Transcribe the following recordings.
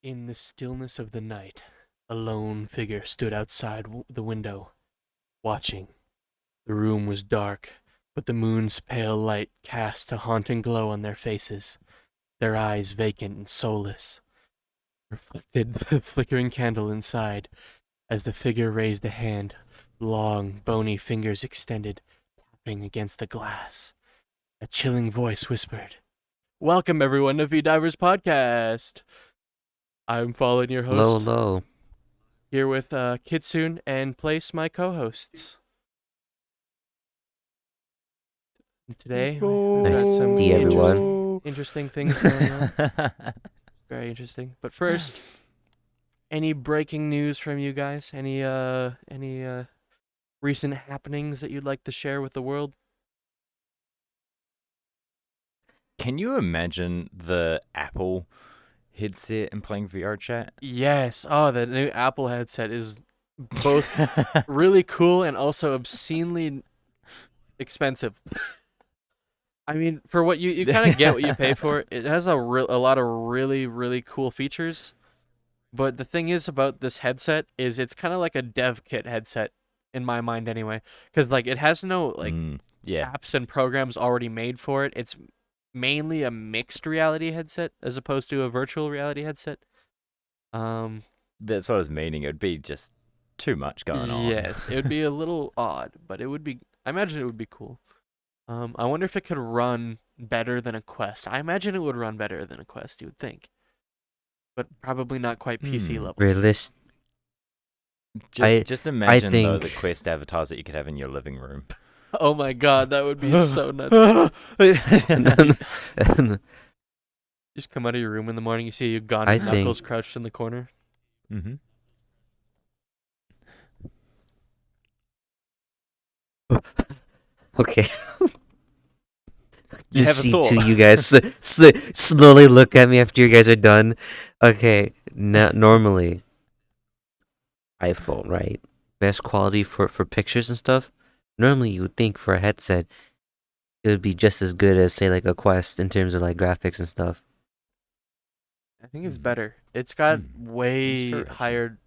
In the stillness of the night, a lone figure stood outside the window, watching. The room was dark, but the moon's pale light cast a haunting glow on their faces, their eyes vacant and soulless. Reflected the flickering candle inside as the figure raised a hand, long, bony fingers extended, tapping against the glass. A chilling voice whispered, "Welcome, everyone, to V Divers Podcast. I'm Fallen, your Low, host, low. here with Kitsune and Place, my co-hosts. And today we've got Nice to some see everyone. interesting things going on. Very interesting. But first, any breaking news from you guys? Any recent happenings that you'd like to share with the world? Can you imagine the Apple headset and playing VR chat? Yes. Oh, the new Apple headset is both really cool and also obscenely expensive. I mean, for what you kind of get what you pay for. It has a lot of really cool features. But the thing is about this headset is it's kind of like a dev kit headset in my mind anyway, cuz like it has no like Yeah. apps and programs already made for it. It's mainly a mixed reality headset as opposed to a virtual reality headset. That's what I was meaning. It would be just too much going on. Yes, it would be a little odd, but it would be. I imagine it would be cool. I wonder if it could run better than a Quest. I imagine it would run better than a Quest. You would think, but probably not quite PC levels. Realist. Just imagine though think- the Quest avatars that you could have in your living room. Oh my god, that would be so nuts. Just come out of your room in the morning, you see Ugandan I Knuckles think- crouched in the corner. Mm-hmm. Okay. You Just have a see thought. two you guys slowly look at me after you guys are done. Okay. Normally, iPhone, right? Best quality for pictures and stuff. Normally, you would think for a headset, it would be just as good as, say, like a Quest in terms of like graphics and stuff. I think it's Hmm. better. It's got Hmm. way That's true, actually. higher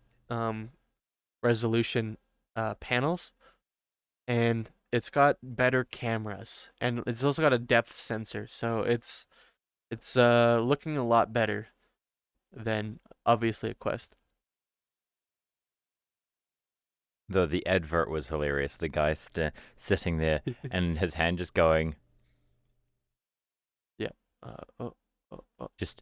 resolution panels, and it's got better cameras, and it's also got a depth sensor, so it's looking a lot better than obviously a Quest. Though the advert was hilarious. The guy sitting there and his hand just going, Oh, just.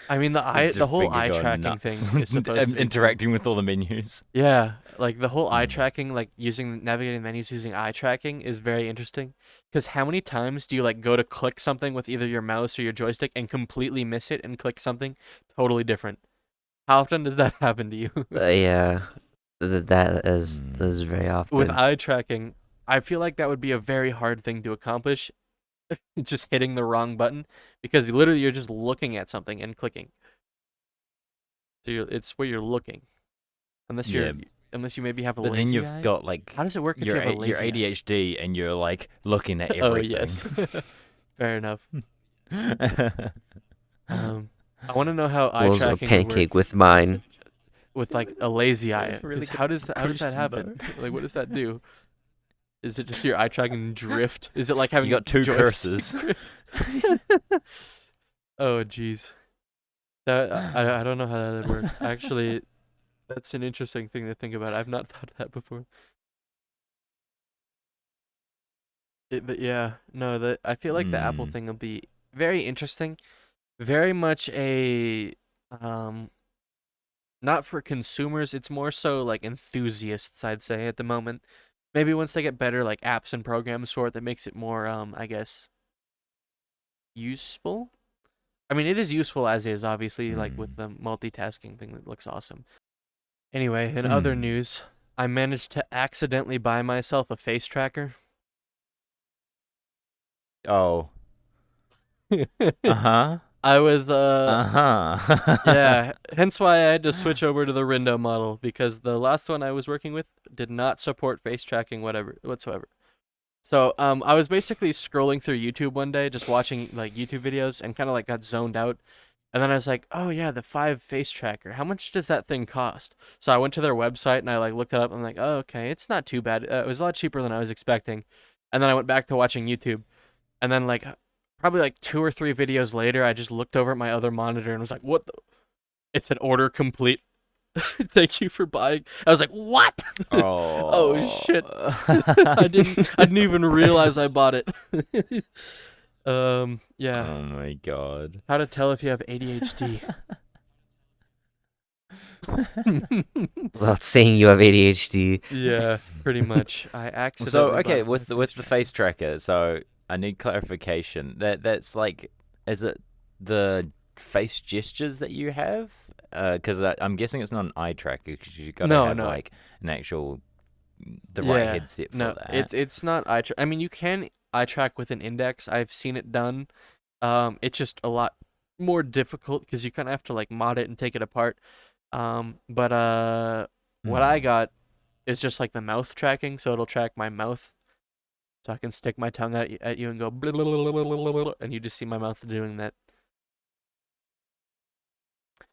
I mean Just the whole finger eye going tracking nuts. thing is supposed to be interacting with all the menus. Yeah, like the whole eye Mm. tracking, like navigating menus using eye tracking is very interesting. Because how many times do you like go to click something with either your mouse or your joystick and completely miss it and click something totally different? How often does that happen to you? Yeah. That is very often. With eye tracking, I feel like that would be a very hard thing to accomplish, just hitting the wrong button, because you're just looking at something and clicking. So it's where you're looking, unless Yeah. unless you maybe have a But then lazy you've eye. got like How does it work if your you have a lazy your eye? ADHD and you're like looking at Oh everything. yes, fair enough. I want to know how eye Well, a tracking would pancake work with mine. with like a lazy eye. That's really 'Cause how does that Christian, happen? Like, what does that do? Is it just your eye tracking drift? Is it like having You got two joystick cursors. drift? Oh jeez, that I don't know how that would work. Actually, that's an interesting thing to think about. I've not thought of that before. But yeah, no, I feel like the Apple Hmm. thing will be very interesting. Very much a not for consumers, it's more so like enthusiasts, I'd say, at the moment. Maybe once they get better like apps and programs for it that makes it more I guess useful. I mean, it is useful as is, obviously, like with the multitasking thing that looks awesome. Anyway, in other Hmm. news, I managed to accidentally buy myself a face tracker. Oh. Uh-huh. I was Uh-huh. yeah, hence why I had to switch over to the Rindo model, because the last one I was working with did not support face tracking whatsoever. So I was basically scrolling through YouTube one day, just watching like YouTube videos, and kind of like got zoned out. And then I was like, oh yeah, the 5 face tracker. How much does that thing cost? So I went to their website and I like looked it up. I'm like, oh okay, it's not too bad. It was a lot cheaper than I was expecting. And then I went back to watching YouTube. And then like probably like 2 or 3 videos later, I just looked over at my other monitor and was like, what the? It said order complete. Thank you for buying. I was like, what? Oh Oh. shit. I didn't even realize I bought it. Yeah. Oh my god. How to tell if you have ADHD. Without saying you have ADHD. Yeah, pretty much. I So accidentally okay, bought my with face the tracker. face tracker, so I need clarification. That's like, is it the face gestures that you have? Because I'm guessing it's not an eye tracker because you gotta No, have no. like an actual the right Yeah. headset for No, that. it's not eye track. I mean, you can eye track with an index. I've seen it done. It's just a lot more difficult because you kind of have to like mod it and take it apart. But what I Hmm. got is just like the mouth tracking, so it'll track my mouth, so I can stick my tongue at you and go, and you just see my mouth doing that.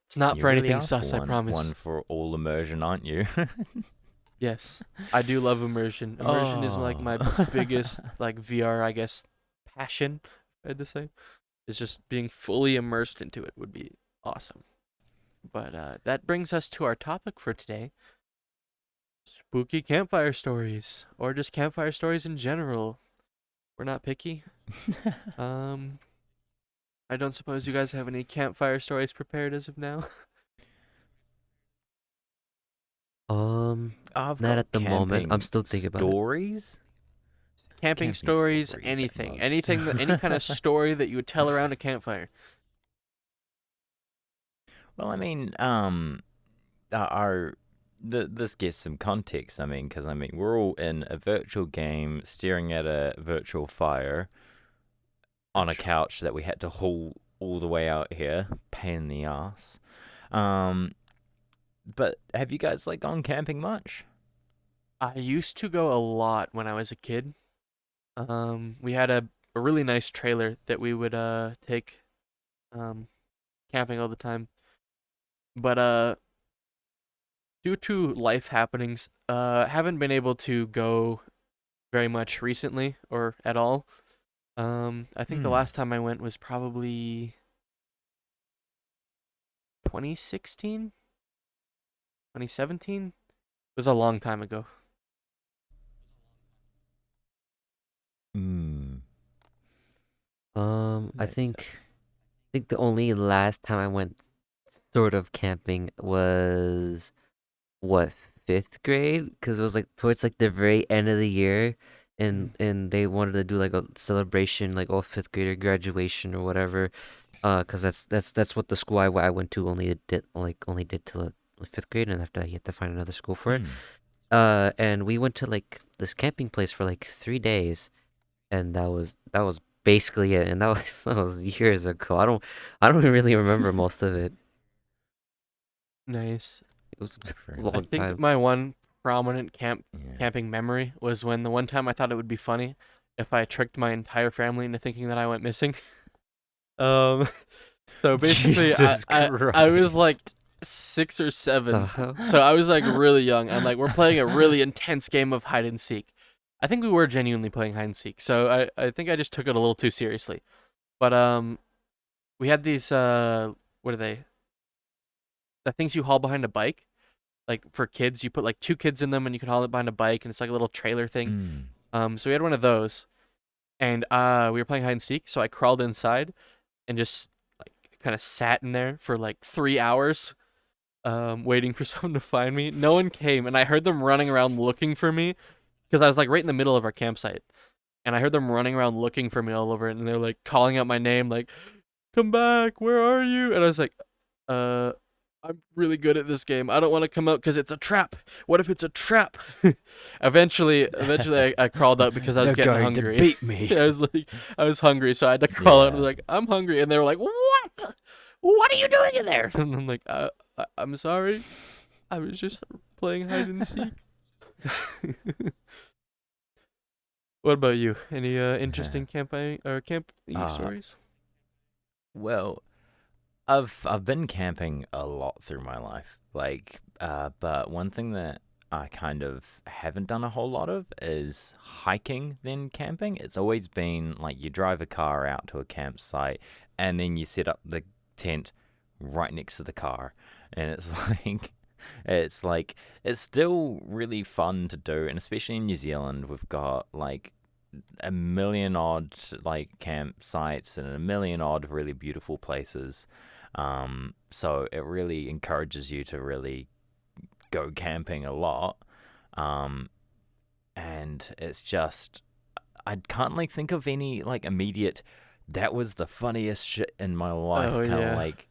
It's not You for really anything are for sus, I one promise. for all immersion, aren't you? Yes, I do love immersion. Immersion is like Oh. my biggest like VR, I guess, passion. I had to say is just being fully immersed into it would be awesome. But that brings us to our topic for today: spooky campfire stories, or just campfire stories in general. We're not picky. Um, I don't suppose you guys have any campfire stories prepared as of now. I've Not got at the moment. I'm camping still thinking about it. stories. Camping Camping stories, stories at anything, least. any kind of story that you would tell around a campfire. Well, I mean, our this gets some context. I mean, because I mean, we're all in a virtual game, staring at a virtual fire on a Virtual. couch that we had to haul all the way out here. Pain in the ass. Um, but have you guys like gone camping much? I used to go a lot when I was a kid. We had a really nice trailer that we would take um camping all the time. But due to life happenings, haven't been able to go very much recently or at all. I think the Hmm. last time I went was probably 2016, 2017. It was a long time ago. Hmm. I Makes think sense. the only last time I went sort of camping was what, 5th grade, because it was like towards like the very end of the year, Mm. and they wanted to do like a celebration, like all 5th grader graduation or whatever. Because that's what the school I went to only did till 5th grade, and after that you had to find another school for it. Hmm. And we went to like this camping place for like 3 days, and that was basically it. And that was that was years ago. I don't really remember most of it. Nice. It was Fair a I enough. long think time. my one prominent Yeah. camping memory was when the one time I thought it would be funny if I tricked my entire family into thinking that I went missing. Um, so basically, Jesus I was like Christ. The 6 or 7, hell? so I was like really young, and like we're playing a really intense game of hide and seek. I think we were genuinely playing hide and seek, so I think I just took it a little too seriously. But we had these what are they? The things you haul behind a bike. Like for kids, you put like 2 kids in them, and you can haul it behind a bike, and it's like a little trailer thing. Hmm. So we had one of those, and we were playing hide and seek. So I crawled inside and just like kind of sat in there for like 3 hours, waiting for someone to find me. No one came, and I heard them running around looking for me because I was like right in the middle of our campsite, and I heard them running around looking for me all over it, and they're like calling out my name, like, "Come back, where are you?" And I was like, uh. I'm really good at this game. I don't want to come out because it's a trap. What if it's a trap? Eventually, I crawled out because I was They're getting going to hungry. beat me. I was hungry, so I had to crawl out. I was Yeah. like, I'm hungry, and they were like, "What? What are you doing in there?" And I'm like, I'm sorry. I was just playing hide and seek. What about you? Any interesting camping or camping Uh, stories? well, I've been camping a lot through my life. But one thing that I kind of haven't done a whole lot of is hiking then camping. It's always been like you drive a car out to a campsite and then you set up the tent right next to the car. And it's like it's still really fun to do, and especially in New Zealand, we've got like a million odd like campsites and a million odd really beautiful places. So it really encourages you to really go camping a lot. Um, and it's just I can't like think of any like immediate. That was the funniest shit in my life, Oh kind of yeah. like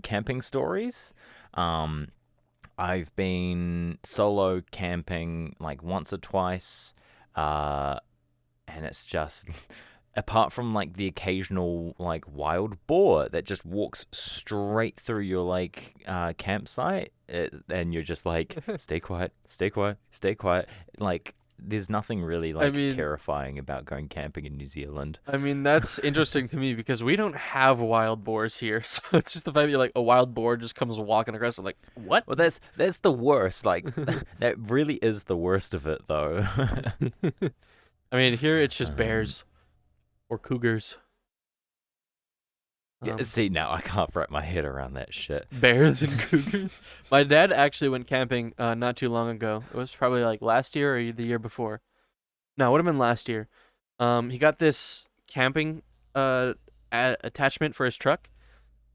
camping stories. Um, I've been solo camping like once or twice. Uh, and it's just apart from like the occasional like wild boar that just walks straight through your like campsite, and you're just like stay quiet, stay quiet, stay quiet. Like there's nothing really I like mean, terrifying about going camping in New Zealand. that's interesting to me because we don't have wild boars here. So it's just the fact that you're like a wild boar just comes walking across. I'm like, what? Well, that's the worst. Like that really is the worst of it, though. I mean, here it's just um, bears or cougars. yeah, Um, see, now I can't wrap my head around that shit. bears and cougars. My dad actually went camping not too long ago. It was probably like last year or the year before. No, it would have been last year. He got this camping attachment for his truck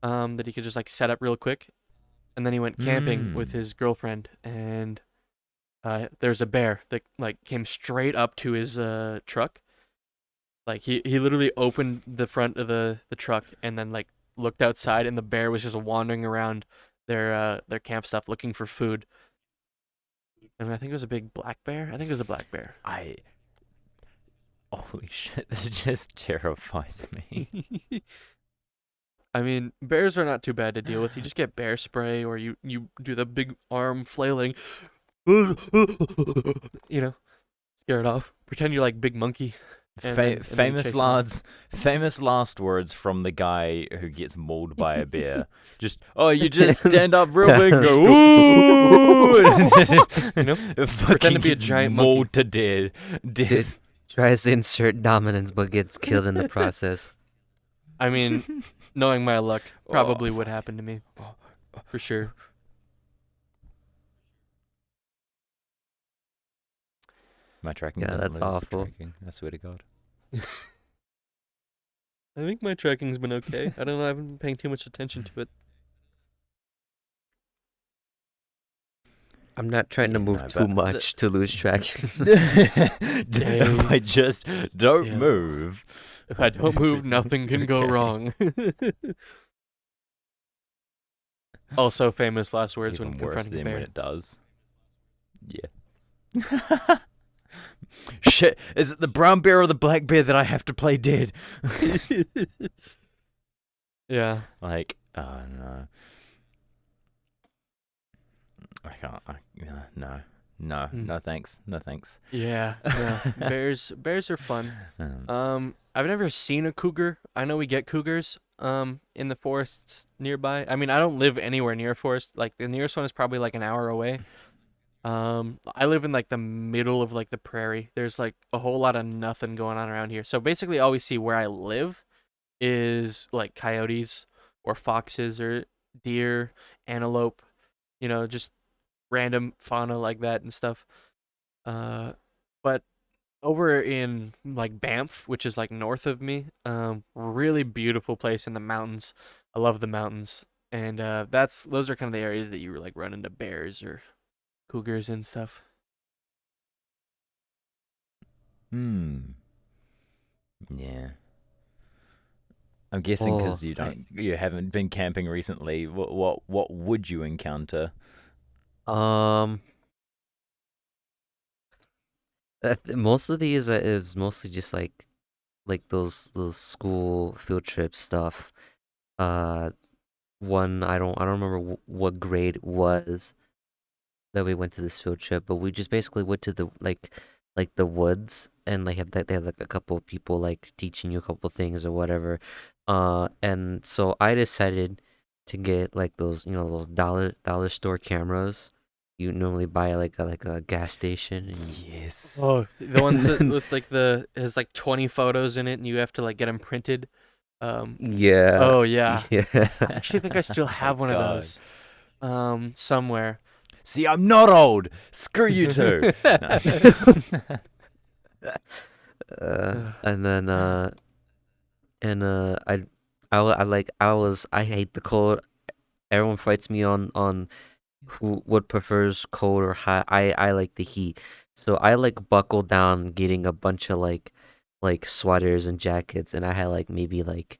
that he could just like set up real quick, and then he went camping with Hmm. his girlfriend, and there's a bear that like came straight up to his truck. Like he literally opened the front of the truck and then like looked outside, and the bear was just wandering around their camp stuff looking for food. And I think it was a big black bear. I think it was a black bear. I Holy shit, that just terrifies me. I mean, bears are not too bad to deal with. You just get bear spray, or you do the big arm flailing, you know, scare it off. Pretend you're like Big Monkey, and then Famous chase it off. famous last words from the guy who gets mauled by a bear. Just you just stand up real big and go ooh, You know, fucking pretend to be a gets giant mauled monkey. to death. Did tries to insert dominance but gets killed in the process. I mean, knowing my luck, Oh, probably would happen to me for sure. my tracking Yeah, didn't that's lose awful. tracking. I swear to God. I think my tracking's been okay. I don't know. I haven't been paying too much attention to it. I'm not trying to Yeah, move no, too but much to lose track. if I just don't Yeah. move, If I don't move, nothing can go Okay. wrong. Also, famous last words Even when worse confronting a than when bear. it does. Yeah. Shit, is it the brown bear or the black bear that I have to play dead? Yeah. Like, oh no. I can't. No. No, Mm. no thanks. No thanks. Yeah. No. Bears are fun. Um, I've never seen a cougar. I know we get cougars in the forests nearby. I mean, I don't live anywhere near a forest. Like the nearest one is probably like an hour away. I live in like the middle of like the prairie. There's like a whole lot of nothing going on around here. So basically all we see where I live is like coyotes or foxes or deer, antelope, just random fauna like that and stuff. But over in like Banff, which is like north of me, really beautiful place in the mountains. I love the mountains. And those are kind of the areas that you like run into bears or cougars and stuff. hmm. Yeah. I'm guessing Oh, because you haven't been camping recently. What would you encounter? um, most of these is mostly just like those school field trip stuff. Uh, one I don't remember what grade it was that we went to this field trip, but we just basically went to the like like the woods, and they had like a couple of people like teaching you a couple things or whatever. And so I decided to get like those, you know, those dollar store cameras you normally buy at like a gas station, and Yes. Oh, the and ones that then with like the has like 20 photos in it, and you have to like get them printed. Um, yeah, oh yeah, yeah. I actually think I still Oh my have one of god. those. Somewhere. See, I'm not old. Screw you two. No. And then and I hate the cold. Everyone fights me on who what prefers cold or hot. I like the heat. So I like buckled down getting a bunch of like sweaters and jackets, and I had like maybe like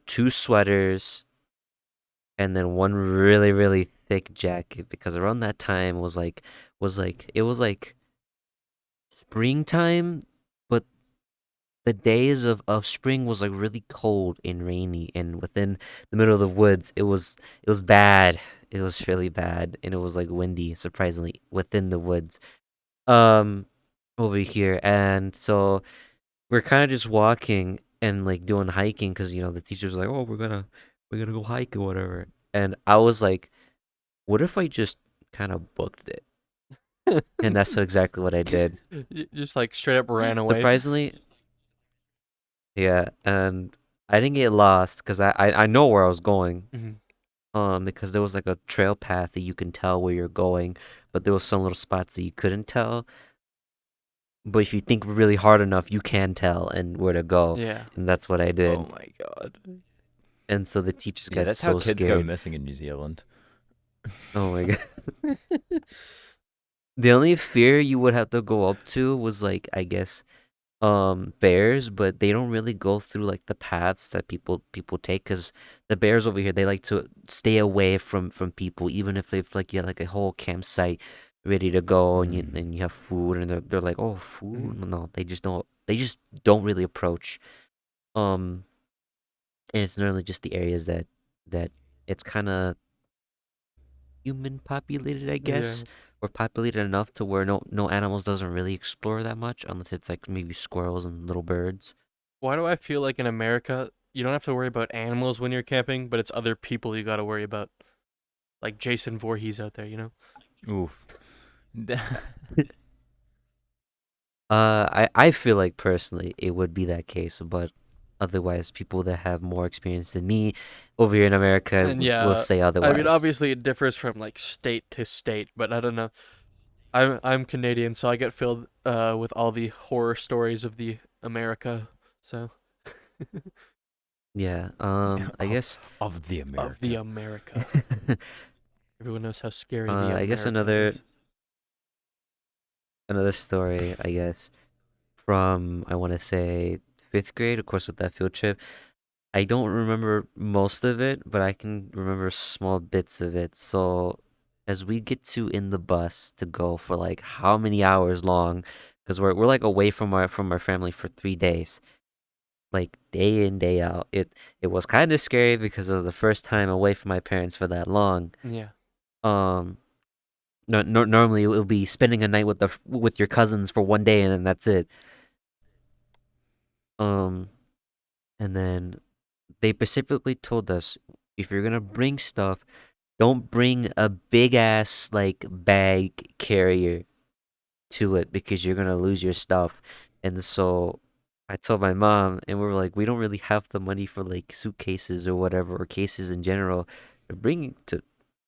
two sweaters and then one really really thick jacket, because around that time it was like springtime, but the days of spring was like really cold and rainy, and within the middle of the woods it was bad. It was really bad, and it was like windy, surprisingly, within the woods um over here. And so we're kind of just walking and like doing hiking, because you know the teacher was like, oh, we're gonna go hike or whatever. And I was like, what if I just kind of booked it? And that's exactly what I did. Just like straight up ran away. Surprisingly, yeah. And I didn't get lost because I know where I was going. Mhm. Because there was like a trail path that you can tell where you're going, but there was some little spots that you couldn't tell. But if you think really hard enough, you can tell and where to go, Yeah. and that's what I Oh did. my god. And so the teachers Yeah, got that's how so kids go scared. missing in New Zealand. Oh my god. The only fear you would have to go up to was like, I guess, bears, but they don't really go through like the paths that people take, because the bears over here, they like to stay away from people, even if they've like, yeah, like a whole campsite ready to go, Mm. and you have food, and they're like, oh, food, Mhm. no, they just don't really approach. um and it's normally just the areas that it's kind of human populated, I guess, Yeah. or populated enough to where no animals doesn't really explore that much, unless it's like maybe squirrels and little birds. Why do I feel like in America you don't have to worry about animals when you're camping, but it's other people you got to worry about, like Jason Voorhees out there, you know? Oof. I feel like personally it would be that case, but otherwise, people that have more experience than me over here in America And will yeah, say I mean otherwise. obviously it differs from like state to state, but I don't know. I'm Canadian, so I get filled with all the horror stories of the America, so Yeah. I of, guess. of the of the America. America. Everyone knows how scary the I guess America is. another story. I guess from, I want to say, fifth grade. Of course, with that field trip, I don't remember most of it, but I can remember small bits of it. So as we get to in the bus to go for like how many hours long, because we're like away from our family for 3 days, like day in day out. It was kind of scary because it was the first time away from my parents for that long. Yeah. Um, normally it would be spending a night with with your cousins for 1 day, and then that's it. Um, and then they specifically told us, if you're gonna bring stuff, don't bring a big ass like bag carrier to it, because you're gonna lose your stuff. And so I told my mom, and we were like, we don't really have the money for like suitcases or whatever, or cases in general to bring to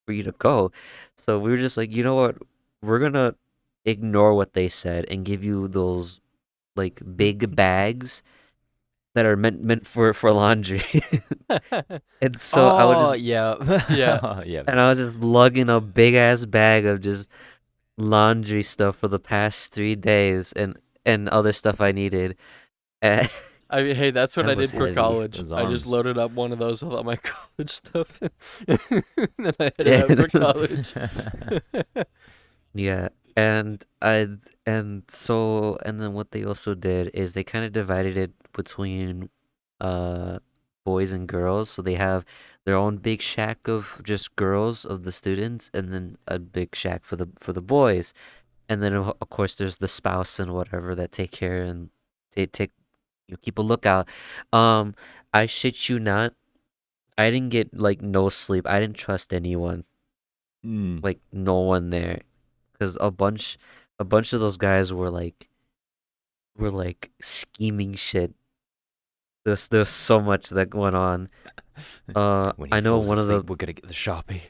for you to go. So we were just like, you know what, we're gonna ignore what they said and give you those like big bags that are meant for laundry. And so I would Oh, just Yeah. yeah. Yeah. and I was just lugging a big ass bag of just laundry stuff for the past 3 days, and other stuff I needed. And I mean, hey, that's what that I was did for heavy. college. Those I just arms. loaded up one of those with all my college stuff, and then I headed out for college. Yeah, and then what they also did is they kind of divided it between uh boys and girls. So they have their own big shack of just girls of the students, and then a big shack for the boys. and then of course there's the spouse and whatever that take care and they take keep a lookout. Um, I shit you not, I didn't get like no sleep. I didn't trust anyone, Mm. like no one there, because a bunch of those guys were like scheming shit. There's so much that went on. When he I know falls one of the asleep, we're gonna get the Sharpie.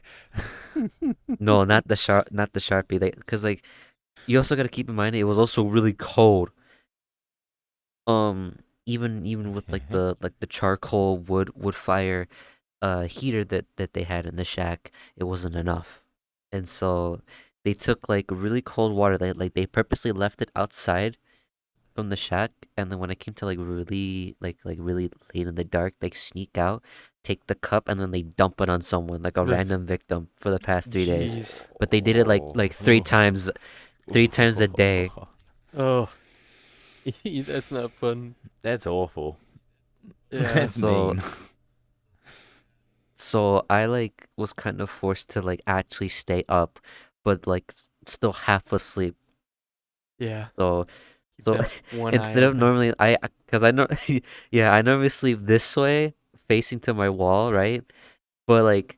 no, not the Sharpie. They because like you also got to keep in mind it was also really cold. Even with Okay. like the charcoal wood fire heater that they had in the shack, it wasn't enough. And so they took like really cold water. They purposely left it outside from the shack, and then when it came to like really late in the dark, they sneak out, take the cup, and then they dump it on someone like a Ugh, random victim for the past 3 days. jeez. But they did it like three times a day. Oh, that's not fun. That's awful. Yeah. That's So mean. so I like was kind of forced to like actually stay up, but like still half asleep. Yeah. So Keep so that one eye instead of open. normally because I know yeah, I normally sleep this way facing to my wall, right? But like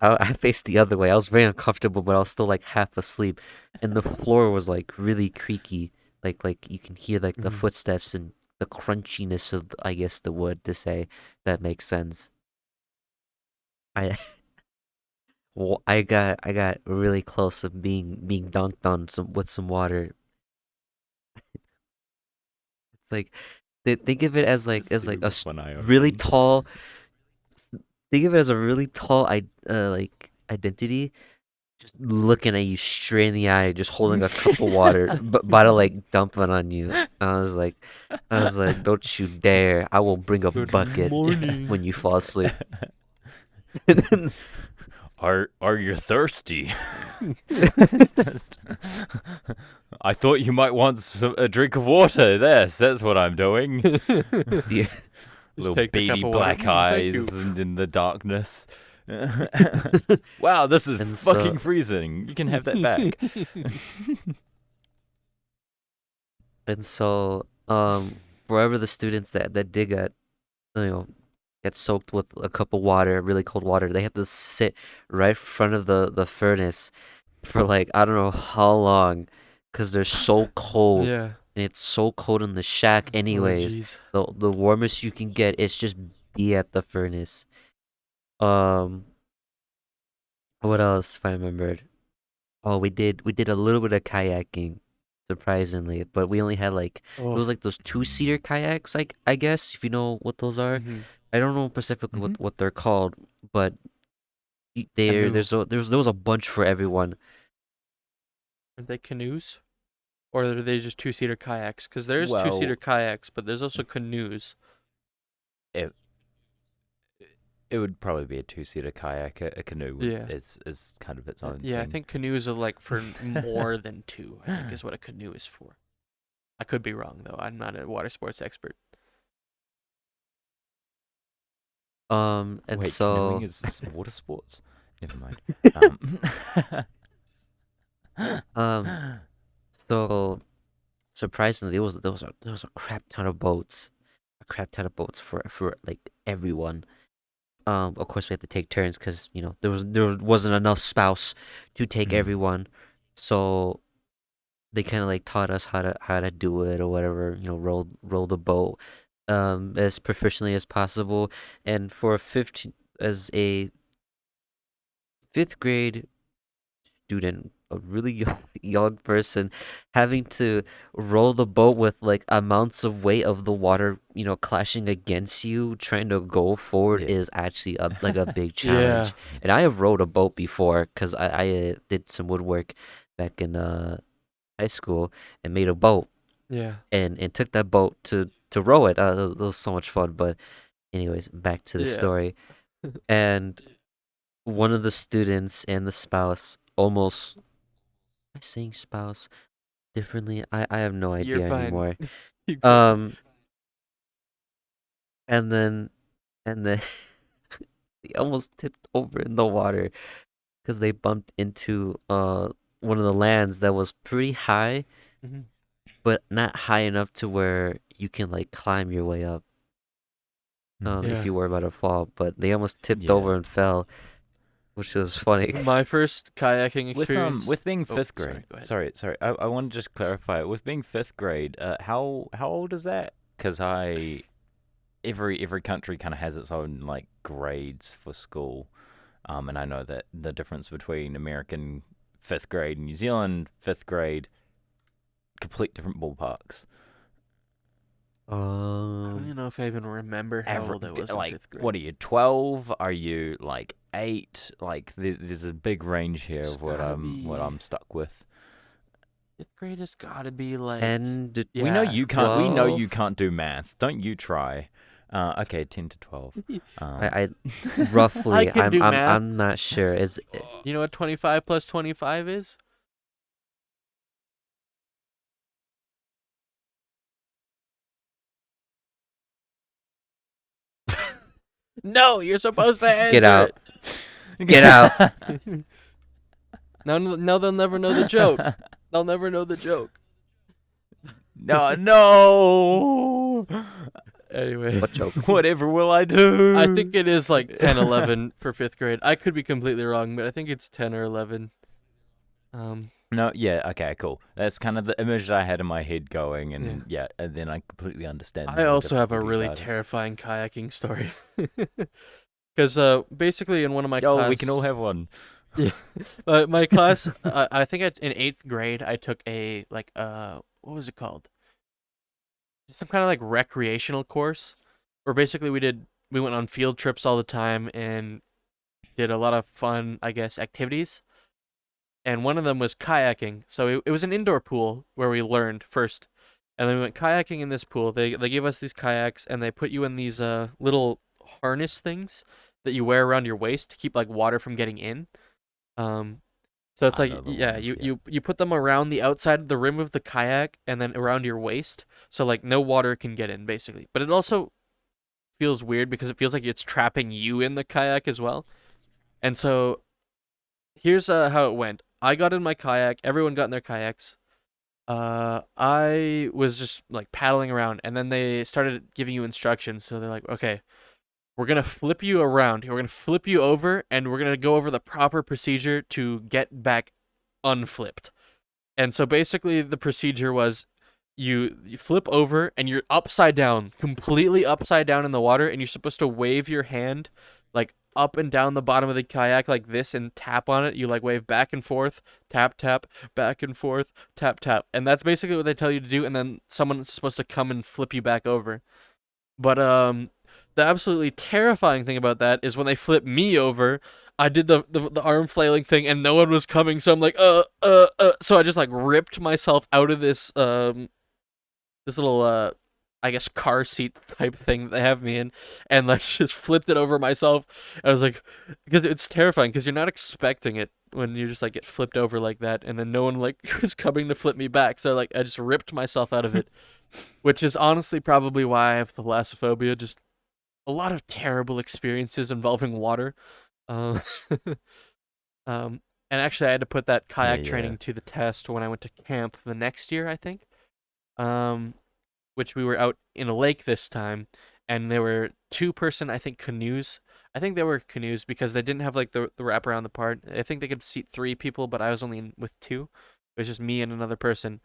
I faced the other way. I was very uncomfortable, but I was still like half asleep, and the floor was like really creaky. Like you can hear like the Mhm. footsteps and the crunchiness of I guess the wood to say that makes sense. I I got really close of being dunked on some with some water. It's like they think of it Just as like sleeping with one eye really open. tall. Think of it as a really tall like identity just looking at you straight in the eye, just holding a cup of water, but about to like dump it on you. I was like, don't you dare! I will bring a Good bucket morning. when you fall asleep. Are you thirsty? I thought you might want a drink of water. That's what I'm doing. Yeah, Just Little take the cup beady of water. black Thank you. eyes and in the darkness. Wow, this is and so fucking freezing. You can have that back. and so wherever the students that dig at, you know, get soaked with a cup of water, really cold water, they have to sit right in front of the furnace for like I don't know how long, because they're so cold, Yeah. and it's so cold in the shack. Oh, Anyways, jeez. the warmest you can get is just be at the furnace. Um, what else? If I remembered, oh, we did a little bit of kayaking, surprisingly, but we only had like it Oh. was like those two-seater kayaks, like I guess if you know what those are. Mm-hmm. I don't know specifically Hmm. what they're called, but Canoe. there was a bunch for everyone. Are they canoes? Or are they just two-seater kayaks? Because there's two-seater Well, kayaks, but there's also canoes. it it would probably be a two-seater kayak. A canoe Yeah. is kind of its own Yeah, I thing. think canoes are like for more than two, I think is what a canoe is for. I could be wrong, though. I'm not a water sports expert. And Wait, canoeing so is water sports? Never mind. um so surprisingly there was a crap ton of boats. A crap ton of boats for like everyone. Of course we had to take turns because there wasn't enough spouse to take Mm. everyone, so they kind of like taught us how to do it or whatever. Roll the boat as proficiently as possible. And for a 15 as a fifth grade student, a really young person, having to roll the boat with like amounts of weight of the water, clashing against you, trying to go forward Yeah. is actually a big Yeah. challenge. And I have rowed a boat before because I did some woodwork back in high school and made a boat Yeah. and took that boat to row it. It was so much fun. But anyways, back to the Yeah. story. And one of the students and the spouse almost am I saying spouse differently? I have no You're idea fine. anymore. Keep going. Um and then and then they almost tipped over in the water because they bumped into one of the lands that was pretty high, Mhm. but not high enough to where you can like climb your way up. If Yeah. you were about to fall, but they almost tipped Yeah. over and fell, which was funny. My first kayaking experience. With being Oh, fifth sorry, grade. go ahead. Sorry. I want to just clarify. With being fifth grade, how old is that? Because every country kind of has its own like grades for school. And I know that the difference between American fifth grade and New Zealand fifth grade, complete different ballparks. I don't even know if I even remember how old I was in Like, fifth grade. what are you, 12? Are you like 8? Like, there's a big range here It's of what gotta I'm be- stuck with. Fifth grade has got to be like 10 to We know yeah. you can't. We know 12? you can't do math. Don't you try? Okay, 10 to 12. I roughly. I can do math. I'm not sure. Is You know what 25 plus 25 is? No, you're supposed to answer Get out. it. Get out. Now they'll never know the joke. They'll never know the joke. No. Anyway, What joke? Whatever will I do? I think it is like 10, 11 for fifth grade. I could be completely wrong, but I think it's 10 or 11. No, yeah, okay, cool. That's kind of the image that I had in my head going, and yeah, and then I completely understand. I also have a difficulty really about it. terrifying kayaking story. Because basically in one of my Yo, class, we can all have one. my class, I think in 8th grade, I took a like what was it called? Some kind of like recreational course, where basically we went on field trips all the time and did a lot of fun, I guess, activities. And one of them was kayaking. So it was an indoor pool where we learned first, and then we went kayaking in this pool. They gave us these kayaks and they put you in these little harness things that you wear around your waist to keep like water from getting in. Um, so it's I like know the yeah, ones, you put them around the outside of the rim of the kayak and then around your waist, so like no water can get in basically. But it also feels weird because it feels like it's trapping you in the kayak as well. And so here's how it went. I got in my kayak. Everyone got in their kayaks. I was just like paddling around, and then they started giving you instructions. So they're like, okay, we're gonna flip you around. We're gonna flip you over, and we're gonna go over the proper procedure to get back unflipped. And so basically, the procedure was you flip over and you're upside down, completely upside down in the water, and you're supposed to wave your hand like up and down the bottom of the kayak like this and tap on it. You like wave back and forth, tap, tap, back and forth, tap, tap. And that's basically what they tell you to do. And then someone's supposed to come and flip you back over. But the absolutely terrifying thing about that is when they flip me over, I did the arm flailing thing and no one was coming, so I'm like, so I just like ripped myself out of this little I guess car seat type thing that they have me in, and like just flipped it over myself. I was like, because it's terrifying because you're not expecting it when you just like get flipped over like that, and then no one like was coming to flip me back. So like I just ripped myself out of it, which is honestly probably why I have thalassophobia. Just a lot of terrible experiences involving water. Um, um, and actually, I had to put that kayak Yeah. training to the test when I went to camp the next year, I think. Um, which we were out in a lake this time, and there were two-person, I think, canoes. I think they were canoes because they didn't have like the wrap around the part. I think they could seat 3 people, but I was only in with two. It was just me and another person,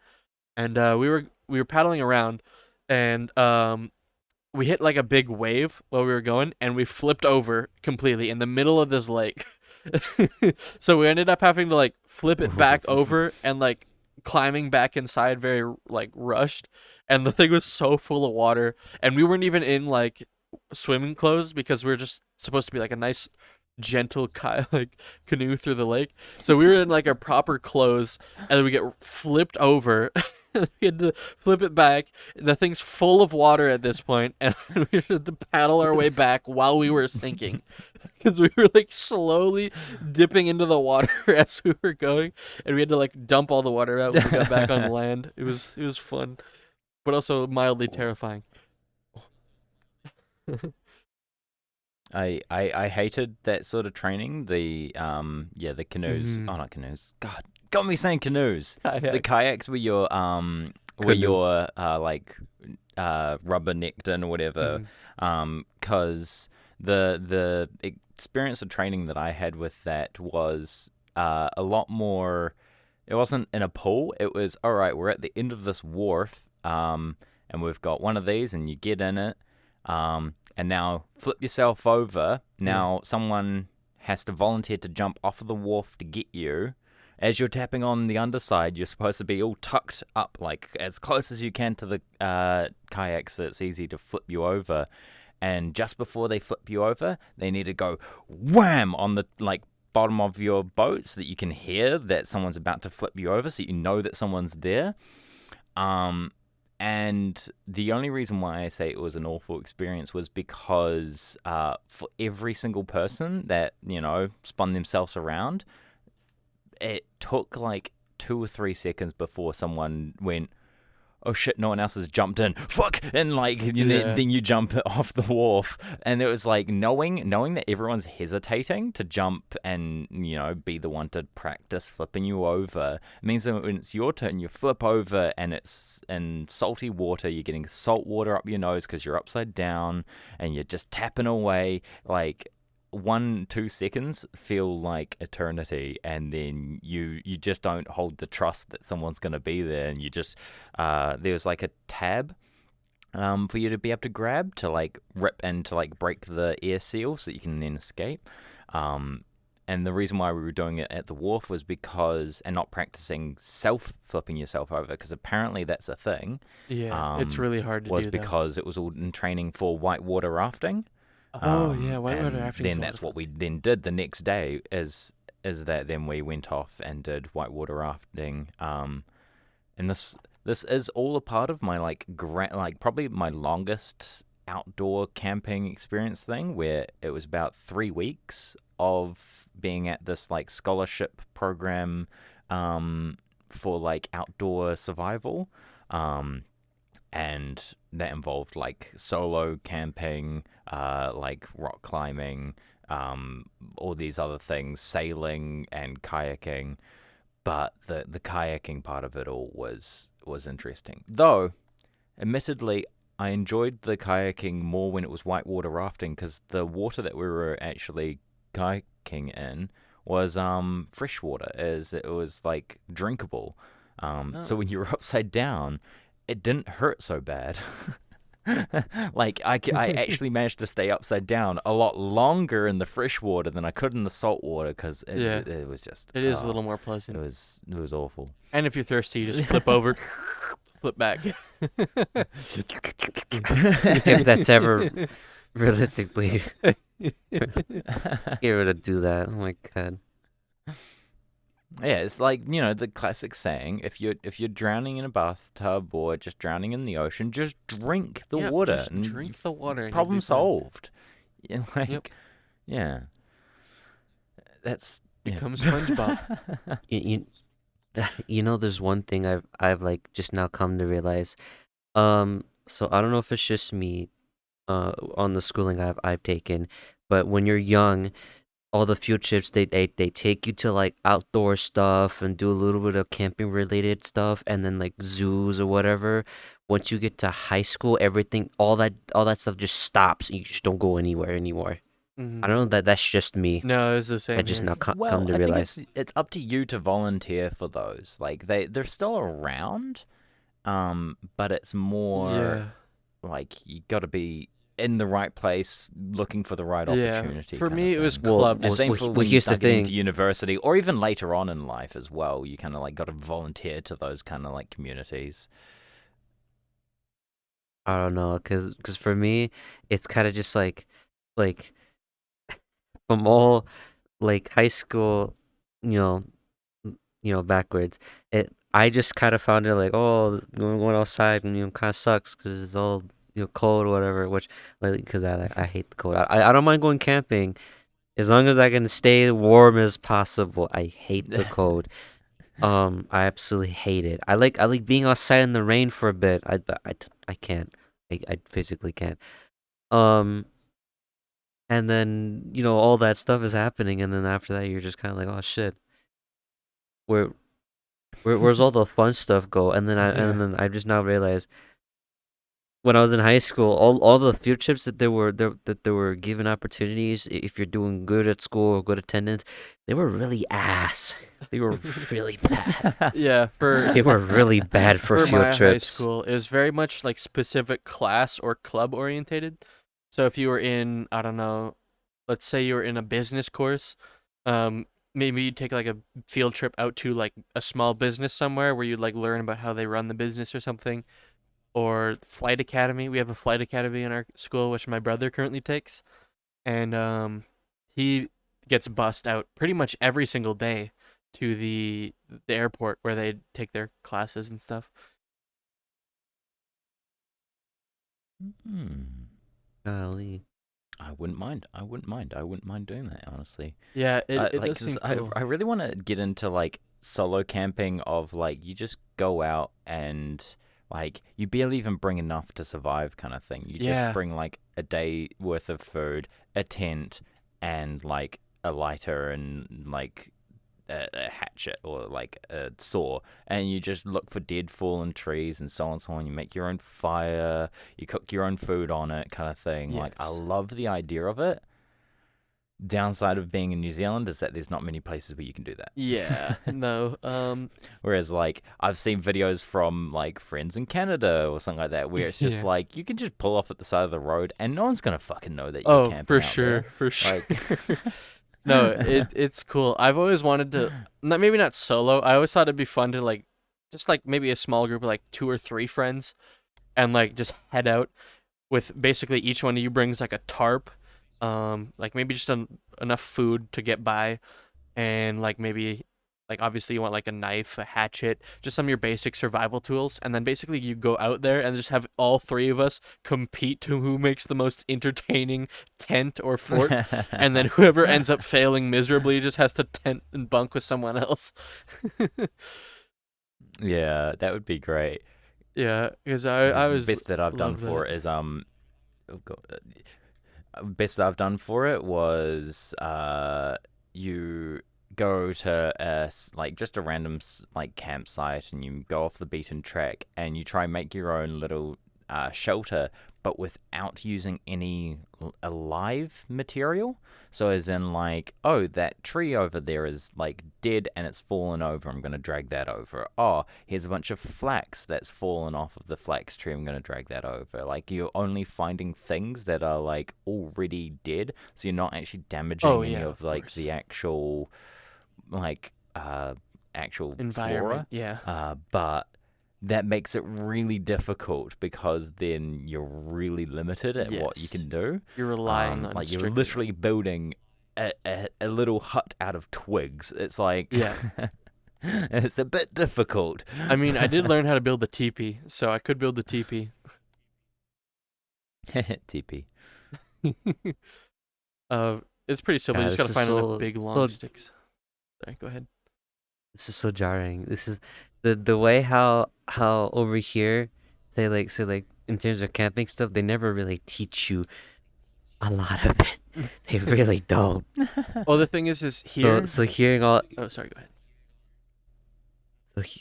and we were paddling around, and we hit like a big wave while we were going, and we flipped over completely in the middle of this lake. So we ended up having to like flip it back over and like climbing back inside very like rushed, and the thing was so full of water, and we weren't even in like swimming clothes because we were just supposed to be like a nice gentle like canoe through the lake. So we were in like our proper clothes, and then we get flipped over. We had to flip it back. The thing's full of water at this point, and we had to paddle our way back while we were sinking because we were like slowly dipping into the water as we were going, and we had to like dump all the water out when we got back on land. It was fun, but also mildly terrifying. I hated that sort of training. The the canoes. Mhm. Oh, not canoes. God, got me saying canoes. The Kayak. kayaks were Canoe. your like rubber necked in or whatever. Cause the experience of training that I had with that was a lot more. It wasn't in a pool. It was all right. We're at the end of this wharf, and we've got one of these, and you get in it, and now flip yourself over. Now someone has to volunteer to jump off of the wharf to get you. As you're tapping on the underside, you're supposed to be all tucked up, like as close as you can to the kayak, so it's easy to flip you over. And just before they flip you over, they need to go wham on the like bottom of your boat so that you can hear that someone's about to flip you over, so you know that someone's there. And the only reason why I say it was an awful experience was because for every single person that, spun themselves around, it took like 2 or 3 seconds before someone went, oh shit, no one else has jumped in. Fuck! And like, then you jump off the wharf. And it was like knowing that everyone's hesitating to jump and, be the one to practice flipping you over means that when it's your turn, you flip over and it's in salty water. You're getting salt water up your nose because you're upside down and you're just tapping away. Like, 1-2 seconds feel like eternity, and then you just don't hold the trust that someone's going to be there, and you just there's like a tab for you to be able to grab to like rip and to like break the air seal so that you can then escape. And the reason why we were doing it at the wharf was because, and not practicing flipping yourself over, because apparently that's a thing. Yeah, it's really hard to was do. because it was all in training for whitewater rafting. Oh yeah, whitewater and rafting. then that's what we then did the next day. Is that then we went off and did whitewater rafting. And this is all a part of my like probably my longest outdoor camping experience thing, where it was about 3 weeks of being at this like scholarship program for like outdoor survival. And that involved like solo camping, like rock climbing, all these other things, sailing and kayaking. But the kayaking part of it all was interesting. Though, admittedly, I enjoyed the kayaking more when it was whitewater rafting, because the water that we were actually kayaking in was fresh water, as it was like drinkable. So when you were upside down, it didn't hurt so bad. Like, I actually managed to stay upside down a lot longer in the fresh water than I could in the salt water, because it was just... It is a little more pleasant. It was awful. And if you're thirsty, you just flip over, flip back. If that's ever realistically able to do that. Oh my god. Yeah, it's like, the classic saying, if you're drowning in a bathtub or just drowning in the ocean, just drink the water. Just drink the water. And problem you'll be fine. solved. Yeah, like, Yep. yeah. That's... Become SpongeBob. There's one thing I've like just now come to realize. So I don't know if it's just me, on the schooling I've taken, but when you're young, all the field trips they take you to like outdoor stuff and do a little bit of camping related stuff, and then like zoos or whatever. Once you get to high school, everything, all that stuff just stops, and you just don't go anywhere anymore. I don't know, that's just me. No, it's the same. I just here. now come to I realize. think it's up to you to volunteer for those. Like, they're still around, but it's more like you got to be in the right place, looking for the right opportunity. For kind me, of it was thing. clubs. And same for when you here's the start getting thing. to university, or even later on in life as well. You kind of like got to volunteer to those kind of like communities. I don't know, cause for me, it's kind of just like from all like high school, you backwards. I just kind of found it like, oh, going outside and kind of sucks because it's all cold or whatever. Which like, because I hate the cold. I don't mind going camping as long as I can stay warm as possible. I hate the cold. I absolutely hate it. I like being outside in the rain for a bit. I can't. I physically can't. And then all that stuff is happening, and then after that, you're just kind of like, oh shit, Where's all the fun stuff go? Yeah. And then I just now realized when I was in high school, all the field trips that there were given opportunities if you're doing good at school or good attendance, they were really ass. They were really bad. Yeah, They were really bad for for field my high trips. school, it was very much like specific class or club orientated. So if you were in, I don't know, let's say you were in a business course, um, maybe you'd take like a field trip out to like a small business somewhere where you'd like learn about how they run the business or something. Or flight academy. We have a flight academy in our school, which my brother currently takes, and he gets bussed out pretty much every single day to the airport where they take their classes and stuff. Hmm. Golly. I wouldn't mind. I wouldn't mind. I wouldn't mind doing that, honestly. Yeah, it Like, does cause seem cool. I really want to get into like solo camping of like you just go out and like you barely even bring enough to survive kind of thing. You just Yeah. bring like a day worth of food, a tent, and like a lighter and like a hatchet or like a saw, and you just look for dead fallen trees and so on and so on. You make your own fire, you cook your own food on it, kind of thing. Like I Yes. love the idea of it. Downside of being in New Zealand is that there's not many places where you can do Yeah. that. No. Whereas like I've seen videos from like friends in Canada or something like that where it's just Yeah. like you can just pull off at the side of the road and no one's gonna fucking know that you're Oh, camping for out sure. there. For sure. Like No, it's cool. I've always wanted to, not maybe not solo. I always thought it'd be fun to like, just like maybe a small group of like two or three friends, and like just head out with basically each one of you brings like a tarp, like maybe just enough food to get by, and like maybe like obviously you want like a knife, a hatchet, just some of your basic survival tools, and then basically you go out there and just have all three of us compete to who makes the most entertaining tent or fort, and then whoever ends up failing miserably just has to tent and bunk with someone else. yeah, that would be great. Yeah, because I Because the always best that I've done love that. for it is oh God, best that I've done for it was you go to like just a random like campsite and you go off the beaten track and you try and make your own little shelter but without using any alive material. So as in like, oh, that tree over there is like dead and it's fallen over, I'm going to drag that over. Oh, here's a bunch of flax that's fallen off of the flax tree, I'm going to drag that over. Like you're only finding things that are like already dead, so you're not actually Oh damaging any yeah, of of like course. the actual like actual Environment, flora. yeah. But that makes it really difficult because then you're really limited at what you Yes. can do. You're relying on Like you're strictly literally on. building a little hut out of twigs. It's like Yeah. it's a bit difficult. I mean, I did learn how to build the teepee, so I could build the teepee. TP. It's pretty simple. You God, just gotta this is find enough big long so sticks. Sorry, go ahead. this is so jarring. This is the way how over here say like in terms of camping stuff, they never really teach you a lot of it. They really don't. Oh, the thing is So here. so hearing all Oh, sorry, go ahead.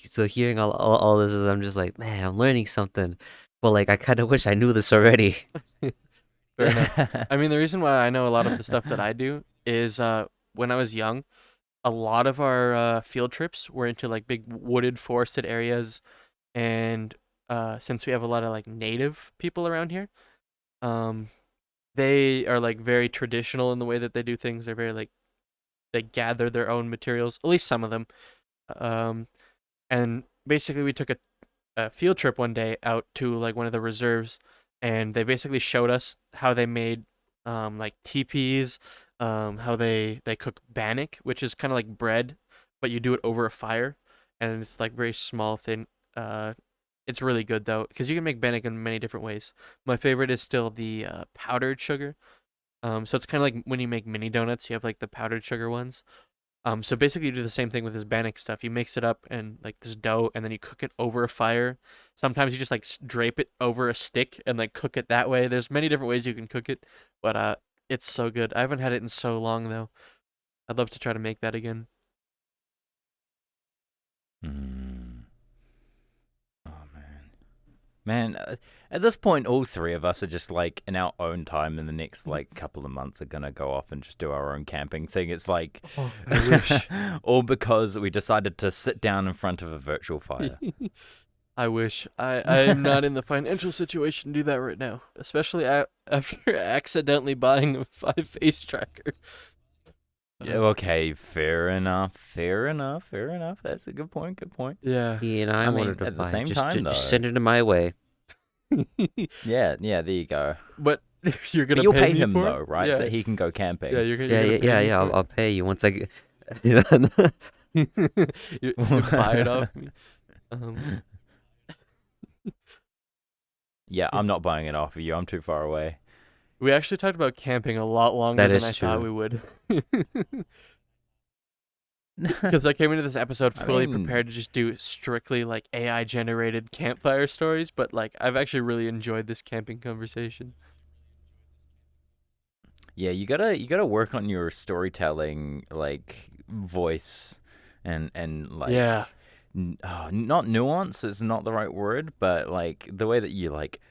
so hearing all this is I'm just like, man, I'm learning something. But like I kind of wish I knew this already. Fair enough. I mean, the reason why I know a lot of the stuff that I do is when I was young, a lot of our field trips were into like big wooded, forested areas, and since we have a lot of like native people around here, um, they are like very traditional in the way that they do things. They're very like they gather their own materials, at least some of them. Um, and basically we took a field trip one day out to like one of the reserves, and they basically showed us how they made like teepees, how they cook bannock, which is kind of like bread, but you do it over a fire, and it's like very small thin. It's really good though because you can make bannock in many different ways. My favorite is still the powdered sugar. So it's kind of like when you make mini donuts, you have like the powdered sugar ones. So basically, you do the same thing with this bannock stuff. You mix it up and like this dough, and then you cook it over a fire. Sometimes you just like drape it over a stick and like cook it that way. There's many different ways you can cook it, but it's so good. I haven't had it in so long though. I'd love to try to make that again. Mm. Oh man. At this point, all three of us are just like in our own time. In the next like couple of months, are gonna go off and just do our own camping thing. It's like, I wish. all because we decided to sit down in front of a virtual fire. I wish. I am not in the financial situation to do that right now, especially after accidentally buying a 5-face tracker. Yeah, okay, fair enough. That's a good point. Yeah. Yeah, and I I mean, wanted to at the buy it. same Just, time, just though- send it my way. Yeah, there you go. But you're But gonna you'll pay pay me him for though, it? right? Yeah. So that he can go camping. Yeah, you're gonna Yeah. pay me for I'll pay you once I get. You know. you buy it off me. Yeah, I'm not buying it off of you. I'm too far away. We actually talked about camping a lot longer That than is I thought true. we would. Because I came into this episode I fully mean- prepared to just do strictly like AI generated campfire stories, but like I've actually really enjoyed this camping conversation. Yeah, you gotta work on your storytelling, like voice, and like Yeah. not nuance is not the right word, but like the way that you like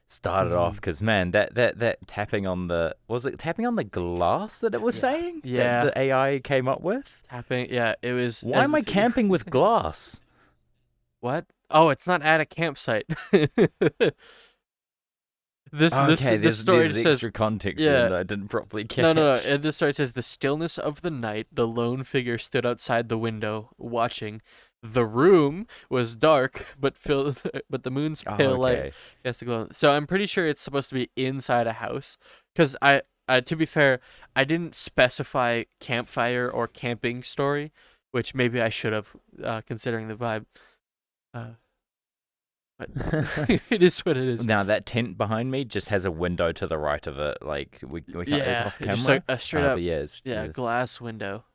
started off. Because man, that tapping on the tapping on the glass that it was saying? Yeah. That the AI came up with. Tapping. Yeah, it was. Why as am the I figure- camping with glass? What? Oh, it's not at a campsite. This story there's just extra says context yeah. there that I didn't properly catch. no. And this story says the stillness of the night. The lone figure stood outside the window, watching. The room was dark, but the moon's Oh, pale light okay. cast a glow. So I'm pretty sure it's supposed to be inside a house. Because to be fair, I didn't specify campfire or camping story, which maybe I should have, considering the vibe. But it is what it is. Now that tent behind me just has a window to the right of it. Like we can't. Yeah, it's off camera. just like a straight But up yeah, it's- it's- glass window.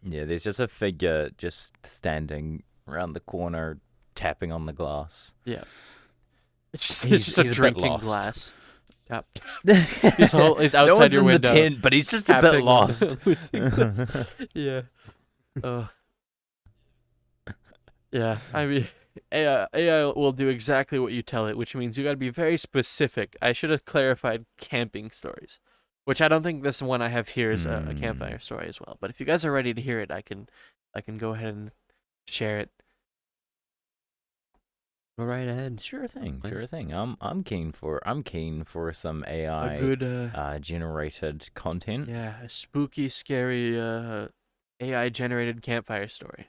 Yeah, there's just a figure just standing around the corner, tapping on the glass. It's He's- just a he's a bit drinking lost. glass. Yep. he's he's outside no one's your in window, the tent, but he's just a bit tapping on lost. the- yeah. Yeah. I mean, AI will do exactly what you tell it, which means you got to be very specific. I should have clarified camping stories, which I don't think this one I have here is a campfire story as well. But if you guys are ready to hear it, I can go ahead and share it. Go right ahead. Sure thing. I'm keen for some AI A good generated content. yeah, a spooky, scary AI generated campfire story.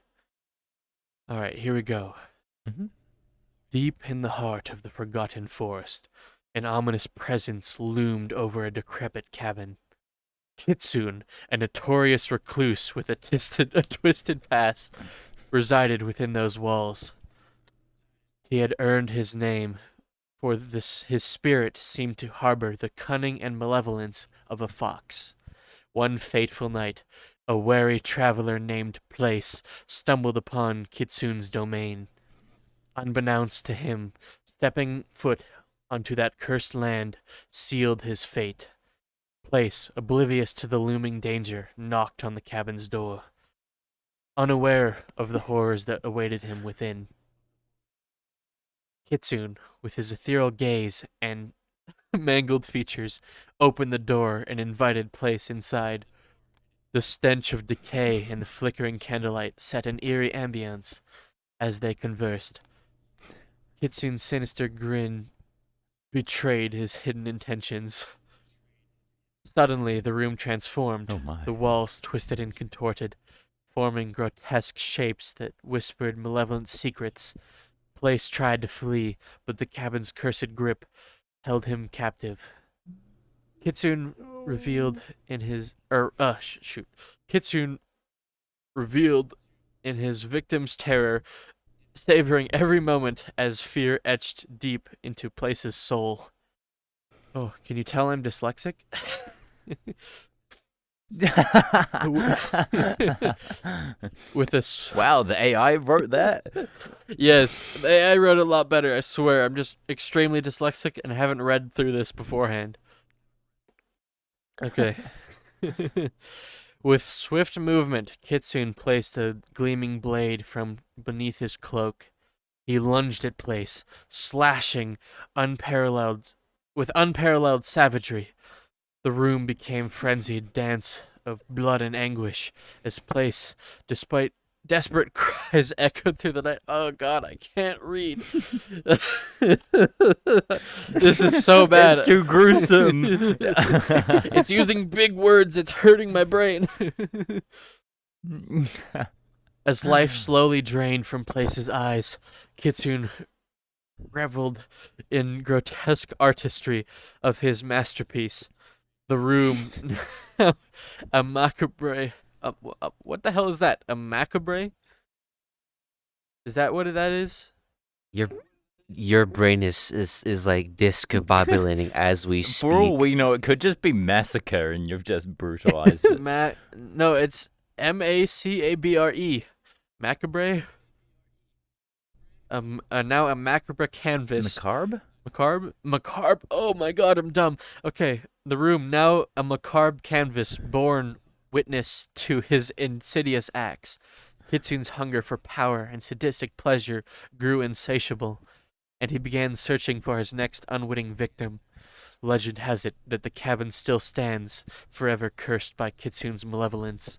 All right, here we go. Mm-hmm. Deep in the heart of the forgotten forest, an ominous presence loomed over a decrepit cabin. Kitsune, a notorious recluse with a twisted past, resided within those walls. He had earned his name, for his spirit seemed to harbor the cunning and malevolence of a fox. One fateful night, a wary traveler named Place stumbled upon Kitsune's domain. Unbeknownst to him, stepping foot onto that cursed land sealed his fate. Place, oblivious to the looming danger, knocked on the cabin's door, unaware of the horrors that awaited him within. Kitsune, with his ethereal gaze and mangled features, opened the door and invited Place inside. The stench of decay and the flickering candlelight set an eerie ambience as they conversed. Kitsune's sinister grin betrayed his hidden intentions. Suddenly, the room transformed. Oh my. The walls twisted and contorted, forming grotesque shapes that whispered malevolent secrets. Place tried to flee, but the cabin's cursed grip held him captive. Kitsune revealed in his Kitsune revealed in his victim's terror, savoring every moment as fear etched deep into Place's soul. Oh, can you tell I'm dyslexic? With this, Wow, the AI wrote that. yes, I wrote it a lot better. I swear, I'm just extremely dyslexic and haven't read through this beforehand. Okay. With swift movement, Kitsune placed a gleaming blade from beneath his cloak. He lunged at Place, slashing with unparalleled savagery. The room became frenzied dance of blood and anguish as Place, despite desperate cries, echoed through the night. Oh God, I can't read. This is so bad. It's too gruesome. It's using big words. It's hurting my brain. As life slowly drained from Place's eyes, Kitsune reveled in grotesque artistry of his masterpiece. The room, a macabre. What the hell is that? A macabre? Is that what that is? Your brain is like discombobulating as we speak. For all we know, it could just be massacre, and you've just brutalized it. No, it's macabre. Macabre. Now a macabre canvas. Macabre? Macabre. Oh my God, I'm dumb. Okay, the room now a macabre canvas born witness to his insidious acts. Kitsune's hunger for power and sadistic pleasure grew insatiable, and he began searching for his next unwitting victim. Legend has it that the cabin still stands, forever cursed by Kitsune's malevolence.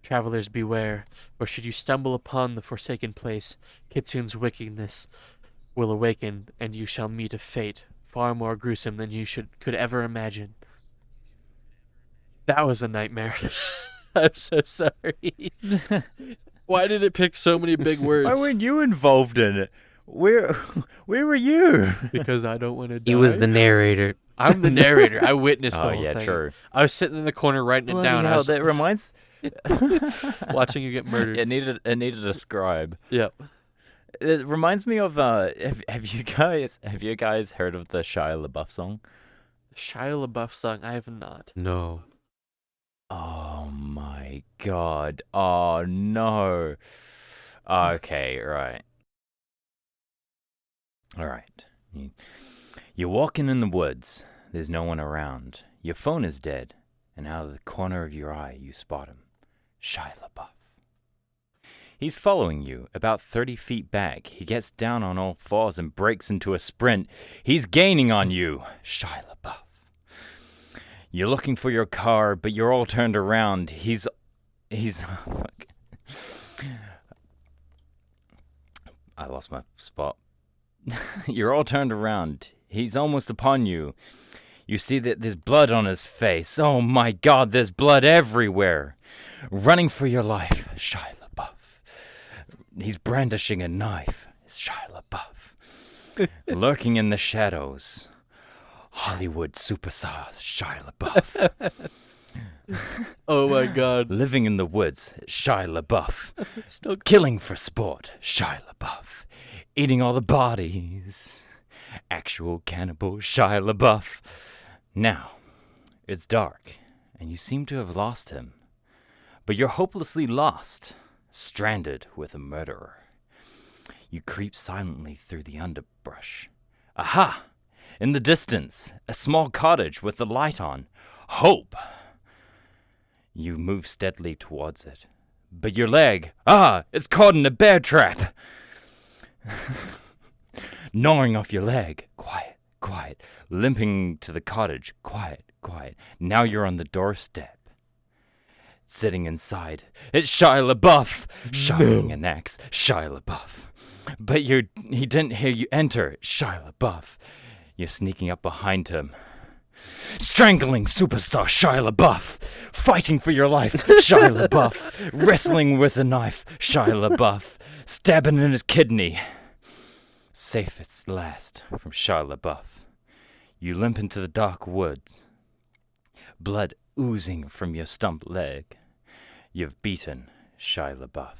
Travelers beware, for should you stumble upon the forsaken place, Kitsune's wickedness will awaken, and you shall meet a fate far more gruesome than you could ever imagine. That was a nightmare. I'm so sorry. Why did it pick so many big words? Why weren't you involved in it? Where were you? Because I don't want to die. He was the narrator. I'm the narrator. I witnessed the Oh whole yeah, thing. true. I was sitting in the corner writing it down. I Hell, was that reminds. watching you get murdered. It needed a scribe. Yep. It reminds me of have you guys heard of the Shia LaBeouf song? The Shia LaBeouf song. I have not. No. Oh my God. Oh no. Okay, right. All right. You're walking in the woods. There's no one around. Your phone is dead, and out of the corner of your eye, you spot him. Shia LaBeouf. He's following you, about 30 feet back. He gets down on all fours and breaks into a sprint. He's gaining on you. Shia LaBeouf. You're looking for your car, but you're all turned around. He's fuck. I lost my spot. You're all turned around. He's almost upon you. You see that there's blood on his face. Oh my God, there's blood everywhere. Running for your life, Shia LaBeouf. He's brandishing a knife. Shia LaBeouf. Lurking in the shadows. Hollywood superstar Shia LaBeouf. Oh my God. Living in the woods, Shia LaBeouf. It's still Killing for sport, Shia LaBeouf. Eating all the bodies, actual cannibal Shia LaBeouf. Now, it's dark, and you seem to have lost him. But you're hopelessly lost, stranded with a murderer. You creep silently through the underbrush. Aha! In the distance, a small cottage with the light on. Hope! You move steadily towards it. But your leg, it's caught in a bear trap! Gnawing off your leg. Quiet, quiet. Limping to the cottage. Quiet, quiet. Now you're on the doorstep. Sitting inside. It's Shia LaBeouf! Sharpening an axe. Shia LaBeouf. But he didn't hear you enter. Shia LaBeouf. You're sneaking up behind him. Strangling superstar Shia LaBeouf. Fighting for your life. Shia LaBeouf. Wrestling with a knife. Shia LaBeouf. Stabbing in his kidney. Safe at last from Shia LaBeouf. You limp into the dark woods. Blood oozing from your stumped leg. You've beaten Shia LaBeouf.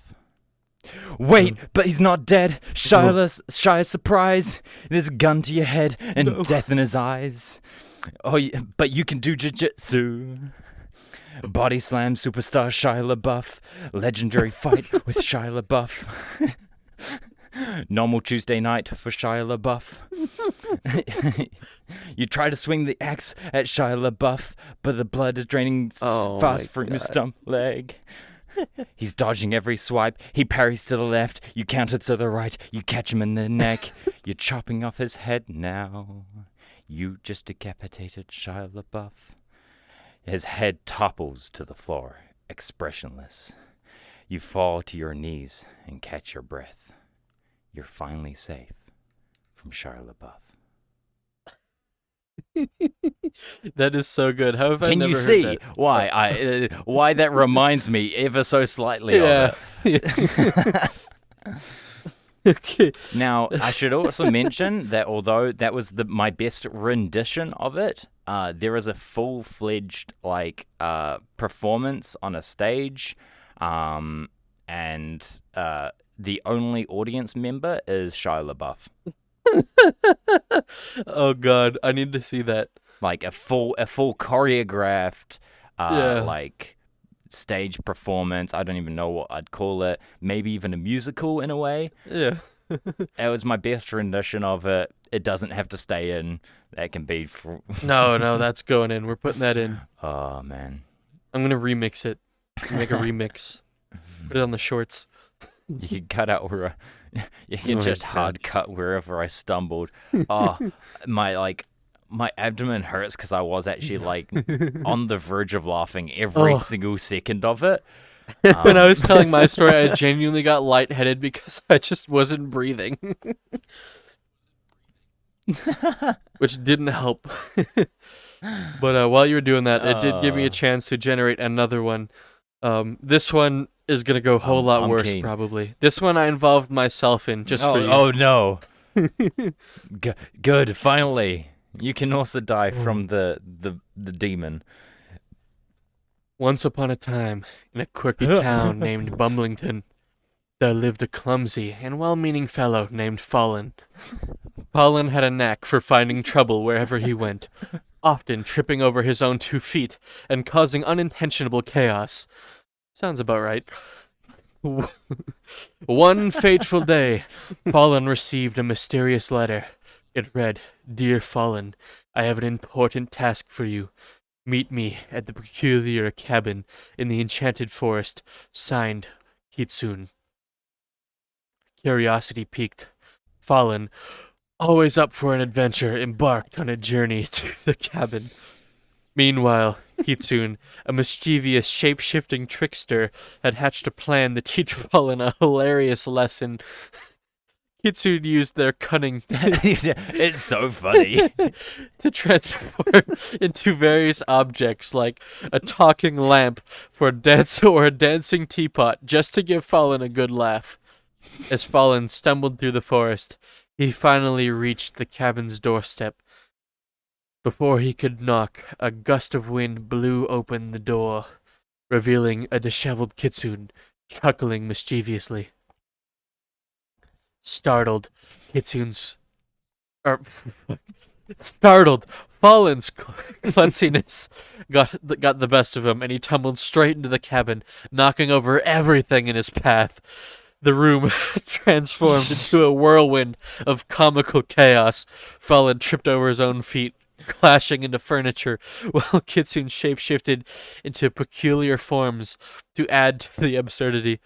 Wait, but he's not dead. Shia's surprise. There's a gun to your head and death in his eyes. But you can do jiu-jitsu. Body slam superstar Shia LaBeouf. Legendary fight with Shia LaBeouf. Normal Tuesday night for Shia LaBeouf. You try to swing the axe at Shia LaBeouf, but the blood is draining Oh fast my from your God. stump leg. He's dodging every swipe. He parries to the left. You counter to the right. You catch him in the neck. You're chopping off his head now. You just decapitated Shia LaBeouf. His head topples to the floor, expressionless. You fall to your knees and catch your breath. You're finally safe from Shia LaBeouf. That is so good. How have I Can never you heard see that? why that reminds me ever so slightly of it? Okay. Now, I should also mention that although that was my best rendition of it, there is a full-fledged performance on a stage, and the only audience member is Shia LaBeouf. Oh God, I need to see that. Like a full choreographed stage performance. I don't even know what I'd call it. Maybe even a musical in a way. Yeah. It was my best rendition of it. It doesn't have to stay in. That can be No, that's going in. We're putting that in. Oh man. I'm gonna remix it. Make a remix. Put it on the shorts. You can cut out where you can Oh, just God. hard cut wherever I stumbled. Oh, my abdomen hurts because I was actually on the verge of laughing every Oh. single second of it. When I was telling my story, I genuinely got lightheaded because I just wasn't breathing. Which didn't help. But while you were doing that, it did give me a chance to generate another one. This one is going to go a whole lot I'm worse, keen. probably. This one I involved myself in, just for you. Oh no. Good, finally. You can also die from the demon. Once upon a time, in a quirky town named Bumblington, there lived a clumsy and well-meaning fellow named Fallen. Fallen had a knack for finding trouble wherever he went, often tripping over his own 2 feet and causing unintentional chaos. Sounds about right. One fateful day, Fallen received a mysterious letter. It read, "Dear Fallen, I have an important task for you. Meet me at the peculiar cabin in the enchanted forest. Signed, Kitsune." Curiosity piqued. Fallen, always up for an adventure, embarked on a journey to the cabin. Meanwhile, Kitsune, a mischievous, shape-shifting trickster, had hatched a plan to teach Fallen a hilarious lesson. Kitsune used their cunning It's so funny. to transform into various objects like a talking lamp for a dance or a dancing teapot just to give Fallen a good laugh. As Fallen stumbled through the forest, he finally reached the cabin's doorstep. Before he could knock, a gust of wind blew open the door, revealing a disheveled Kitsune, chuckling mischievously. Startled, Fallen's clumsiness got the best of him, and he tumbled straight into the cabin, knocking over everything in his path. The room transformed into a whirlwind of comical chaos. Fallen tripped over his own feet, clashing into furniture, while Kitsune shapeshifted into peculiar forms to add to the absurdity.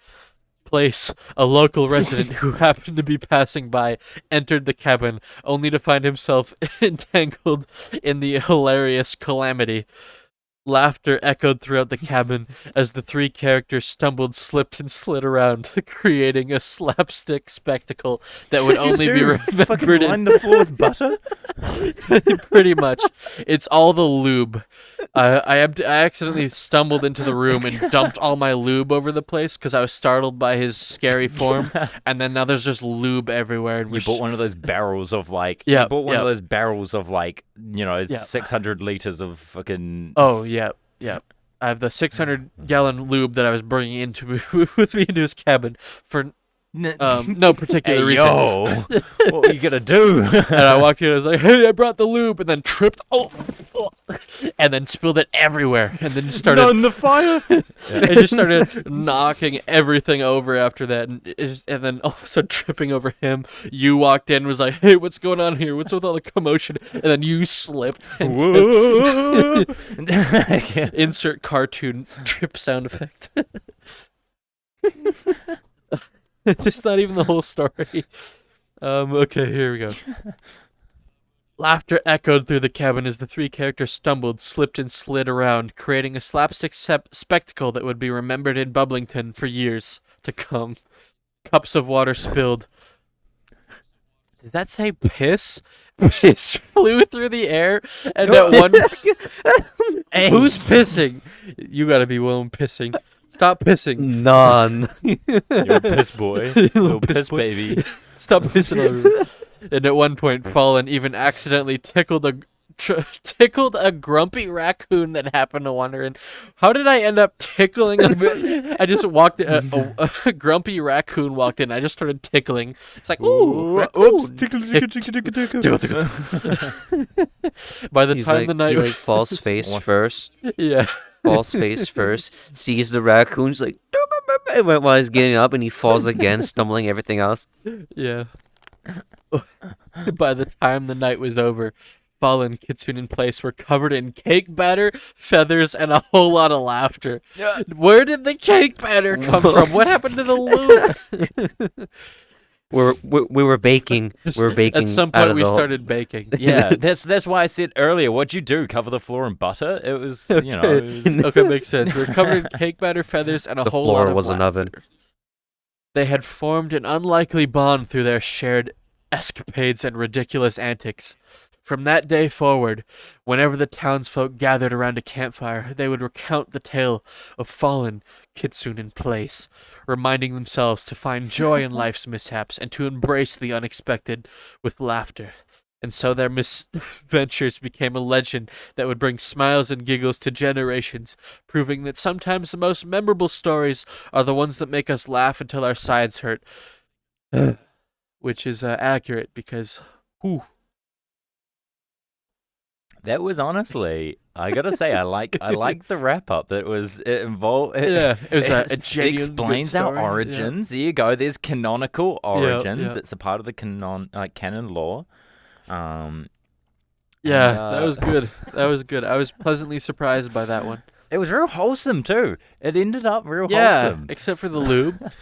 Place, a local resident who happened to be passing by, entered the cabin, only to find himself entangled in the hilarious calamity. Laughter echoed throughout the cabin as the 3 characters stumbled, slipped, and slid around, creating a slapstick spectacle that would only be remembered in line the floor with butter. pretty much. It's all the lube. I accidentally stumbled into the room and dumped all my lube over the place because I was startled by his scary form, and then now there's just lube everywhere. And You bought one of those barrels of Yeah, You bought one yeah. of those barrels of Yeah. 600 liters of fucking. Oh yeah. I have the 600-gallon lube that I was bringing into with me into his cabin for No particular Hey, reason. yo, what are you gonna do? And I walked in, I was like, hey, I brought the lube, and then tripped, and then spilled it everywhere, and then just started, Not in the fire. I just started knocking everything over after that, and then all of a sudden tripping over him. You walked in, was like, hey, what's going on here? What's with all the commotion? And then you slipped. Whoa. Insert cartoon trip sound effect. It's not even the whole story. Okay, here we go. Laughter echoed through the cabin as the three characters stumbled, slipped, and slid around, creating a slapstick spectacle that would be remembered in Bubblington for years to come. Cups of water spilled. Did that say piss? Piss flew through the air, and at one Hey. who's pissing? You gotta be Willem pissing. Stop pissing. None. You're a piss boy. Little piss boy. baby. Stop pissing on me. And at one point, Fallen even accidentally tickled a grumpy raccoon that happened to wander in. How did I end up tickling? I just walked in. A grumpy raccoon walked in. I just started tickling. It's like, ooh, raccoon. Oops. Tickle. Tickle, tickle. By the He's time like, the night, he like falls face first. yeah, Falls face first. Sees the raccoons like while he's getting up, and he falls again, stumbling everything else. yeah. By the time the night was over, Fallen, Kitsune, and Place were covered in cake batter, feathers, and a whole lot of laughter. Where did the cake batter come from? What happened to the lube? We were baking. We were baking. At some out point, of we the whole- started baking. Yeah, that's why I said earlier. What'd you do? Cover the floor in butter? It was, you know. It was, Okay, makes sense. We were covered in cake batter, feathers, and a The whole lot floor of was an laughter. oven. They had formed an unlikely bond through their shared escapades and ridiculous antics. From that day forward, whenever the townsfolk gathered around a campfire, they would recount the tale of Fallen, Kitsune, and Place, reminding themselves to find joy in life's mishaps and to embrace the unexpected with laughter. And so their misadventures became a legend that would bring smiles and giggles to generations, proving that sometimes the most memorable stories are the ones that make us laugh until our sides hurt. Which is accurate because, whew. that was honestly, I gotta say, I like the wrap up. That was it involved. Yeah, it was a it genuine good explains our story, yeah. origins. There you go. There's canonical origins. yeah. It's a part of the canon lore. Yeah, And, that was good. That was good. I was pleasantly surprised by that one. It was real wholesome too. It ended up real Yeah, wholesome. except for the lube.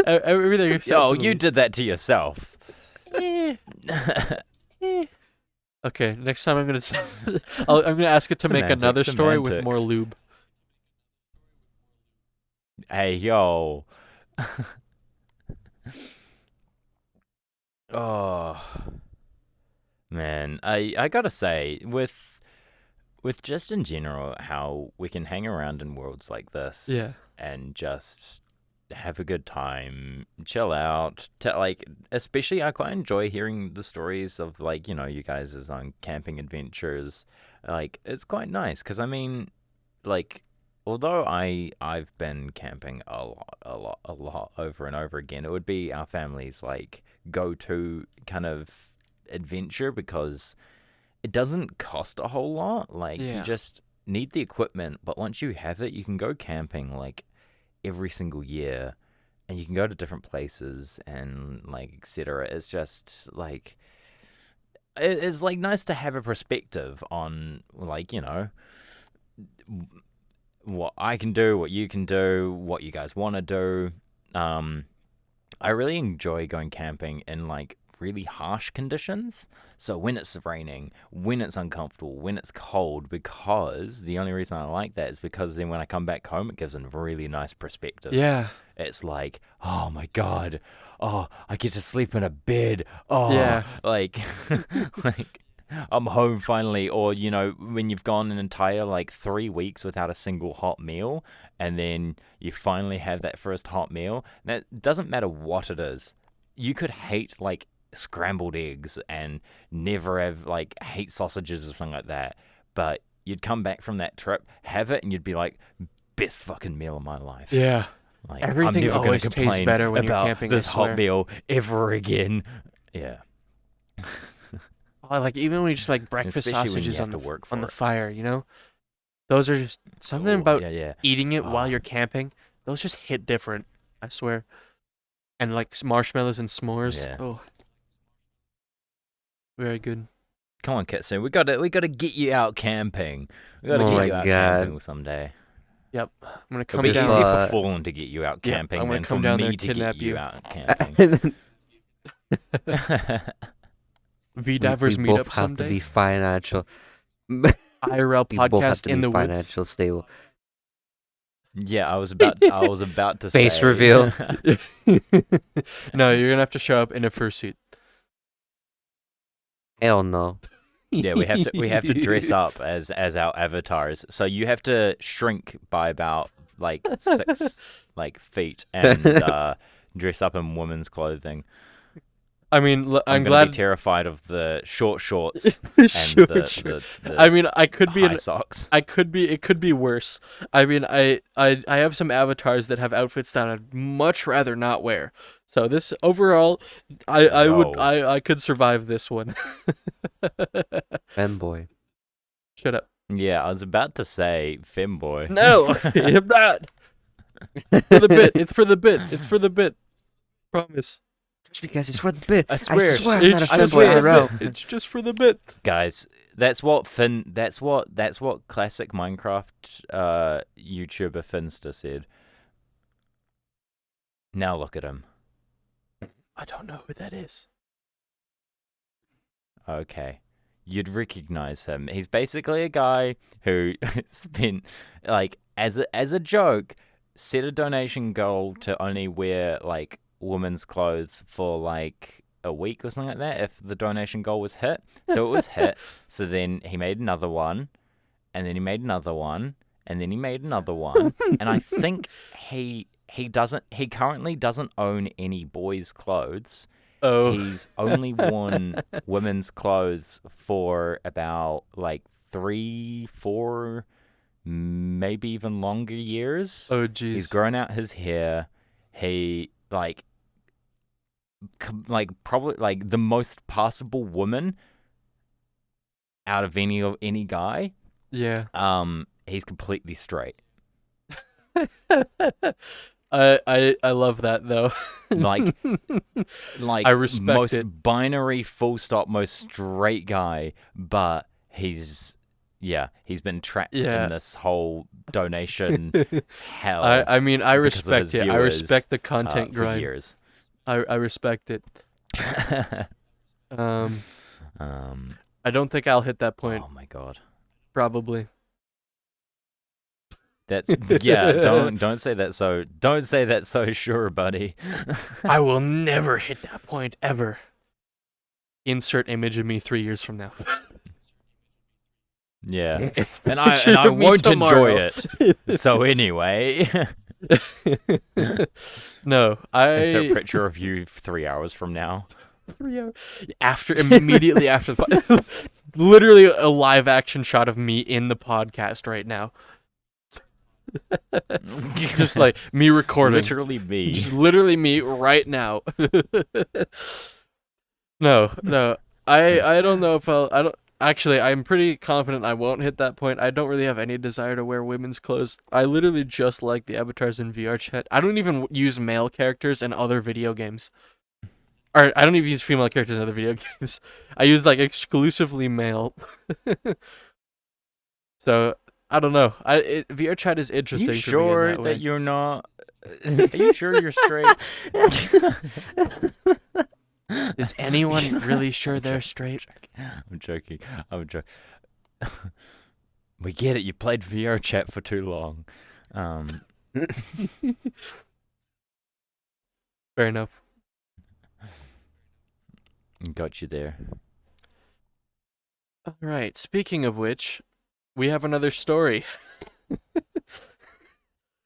Everything except Yo, for the you lube. did that to yourself. Okay, next time I'm gonna ask it to make Semantics, another story with more semantics. lube. Hey, yo. Oh, man. I gotta say, with just in general, how we can hang around in worlds like this Yeah. and just have a good time, chill out. Like, especially, I quite enjoy hearing the stories of, like, you know, you guys' on camping adventures. Like, it's quite nice because, I mean, like, although I've been camping a lot over and over again, it would be our family's like go-to kind of adventure because it doesn't cost a whole lot. Like Yeah. you just need the equipment, but once you have it, you can go camping like every single year, and you can go to different places and like etc. It's just like it's like nice to have a perspective on like you know what I can do, what you can do, what you guys want to do. I really enjoy going camping in like really harsh conditions. So when it's raining, when it's uncomfortable, when it's cold, because the only reason I like that is because then when I come back home, it gives a really nice perspective. Yeah. It's like, oh my God, oh, I get to sleep in a bed. Oh, Yeah. like, like I'm home finally. Or, you know, when you've gone an entire like 3 weeks without a single hot meal, and then you finally have that first hot meal. That doesn't matter what it is. You could hate like scrambled eggs and never have like hate sausages or something like that. But you'd come back from that trip, have it, and you'd be like, best fucking meal of my life. Yeah. Like, Everything I'm never always gonna tastes complain better when you're about camping, I this hot swear. meal ever again. Yeah. Like even when you just like breakfast Especially when you sausages have on to the work on for the it. fire, you know? Those are just something Ooh, about yeah. eating it while Oh. you're camping. Those just hit different, I swear. And like marshmallows and s'mores. Yeah. Oh, very good. Come on, Kitsune. We gotta get you out camping. We gotta Oh get my you out God. camping someday. Yep. I'm gonna It'll come be down. easier But- for Fallen to get you out Yep, camping I'm gonna than come for down there me and to get kidnap you you. out camping. V we Divers both meetup have to someday. be financial. IRL We both have podcast to in be the woods. financial stable. Yeah, I was about to Face say. reveal. No, you're gonna have to show up in a fursuit. Hell no. Yeah, we have to dress up as our avatars. So you have to shrink by about like 6 feet and dress up in women's clothing. I mean, I'm gonna be glad. terrified of the short shorts and Sure. the I mean, I could be high socks. it could be worse. I mean, I have some avatars that have outfits that I'd much rather not wear. So this overall, I could survive this one. Femboy. Shut up. Yeah, I was about to say femboy. No, I'm not. It's for the bit. It's for the bit. It's for the bit. Promise. Just because it's for the bit. I swear. I'm not a I femboy swear, IRL. it's just for the bit. Guys, that's what classic Minecraft YouTuber Finster said. Now look at him. I don't know who that is. Okay. You'd recognize him. He's basically a guy who spent, like, as a joke, set a donation goal to only wear, like, women's clothes for, like, a week or something like that if the donation goal was hit. So it was hit. So then he made another one, and then he made another one, and then he made another one. And I think he currently doesn't own any boys' clothes. Oh, He's only worn women's clothes for about like 3, 4, maybe even longer years. oh, jeez. He's grown out his hair. He probably like the most passable woman out of any guy. Yeah. He's completely straight. I love that though. Like I respect most it. binary full stop most straight guy, but he's been trapped Yeah. in this whole donation hell. I mean, I because of respect his it. I viewers, respect the content for grind. years. I respect it. um, I don't think I'll hit that point. oh my god. Probably. That's don't say that so sure, buddy. I will never hit that point ever. Insert image of me 3 years from now. Yeah. Picture And I of me won't tomorrow. enjoy it. So anyway, No, insert picture of you 3 hours from now. 3 hours immediately after the literally a live action shot of me in the podcast right now. Just like me recording. Literally me. Just literally me right now. No. I don't know if I don't actually I'm pretty confident I won't hit that point. I don't really have any desire to wear women's clothes. I literally just like the avatars in VR chat. I don't even use male characters in other video games. Or I don't even use female characters in other video games. I use like exclusively male. So I don't know. VR chat is interesting. You to sure me in that way. you're not? Are you sure you're straight? Is anyone really sure they're straight? I'm joking. We get it. You played VR chat for too long. Fair enough. Got you there. All right. Speaking of which, we have another story.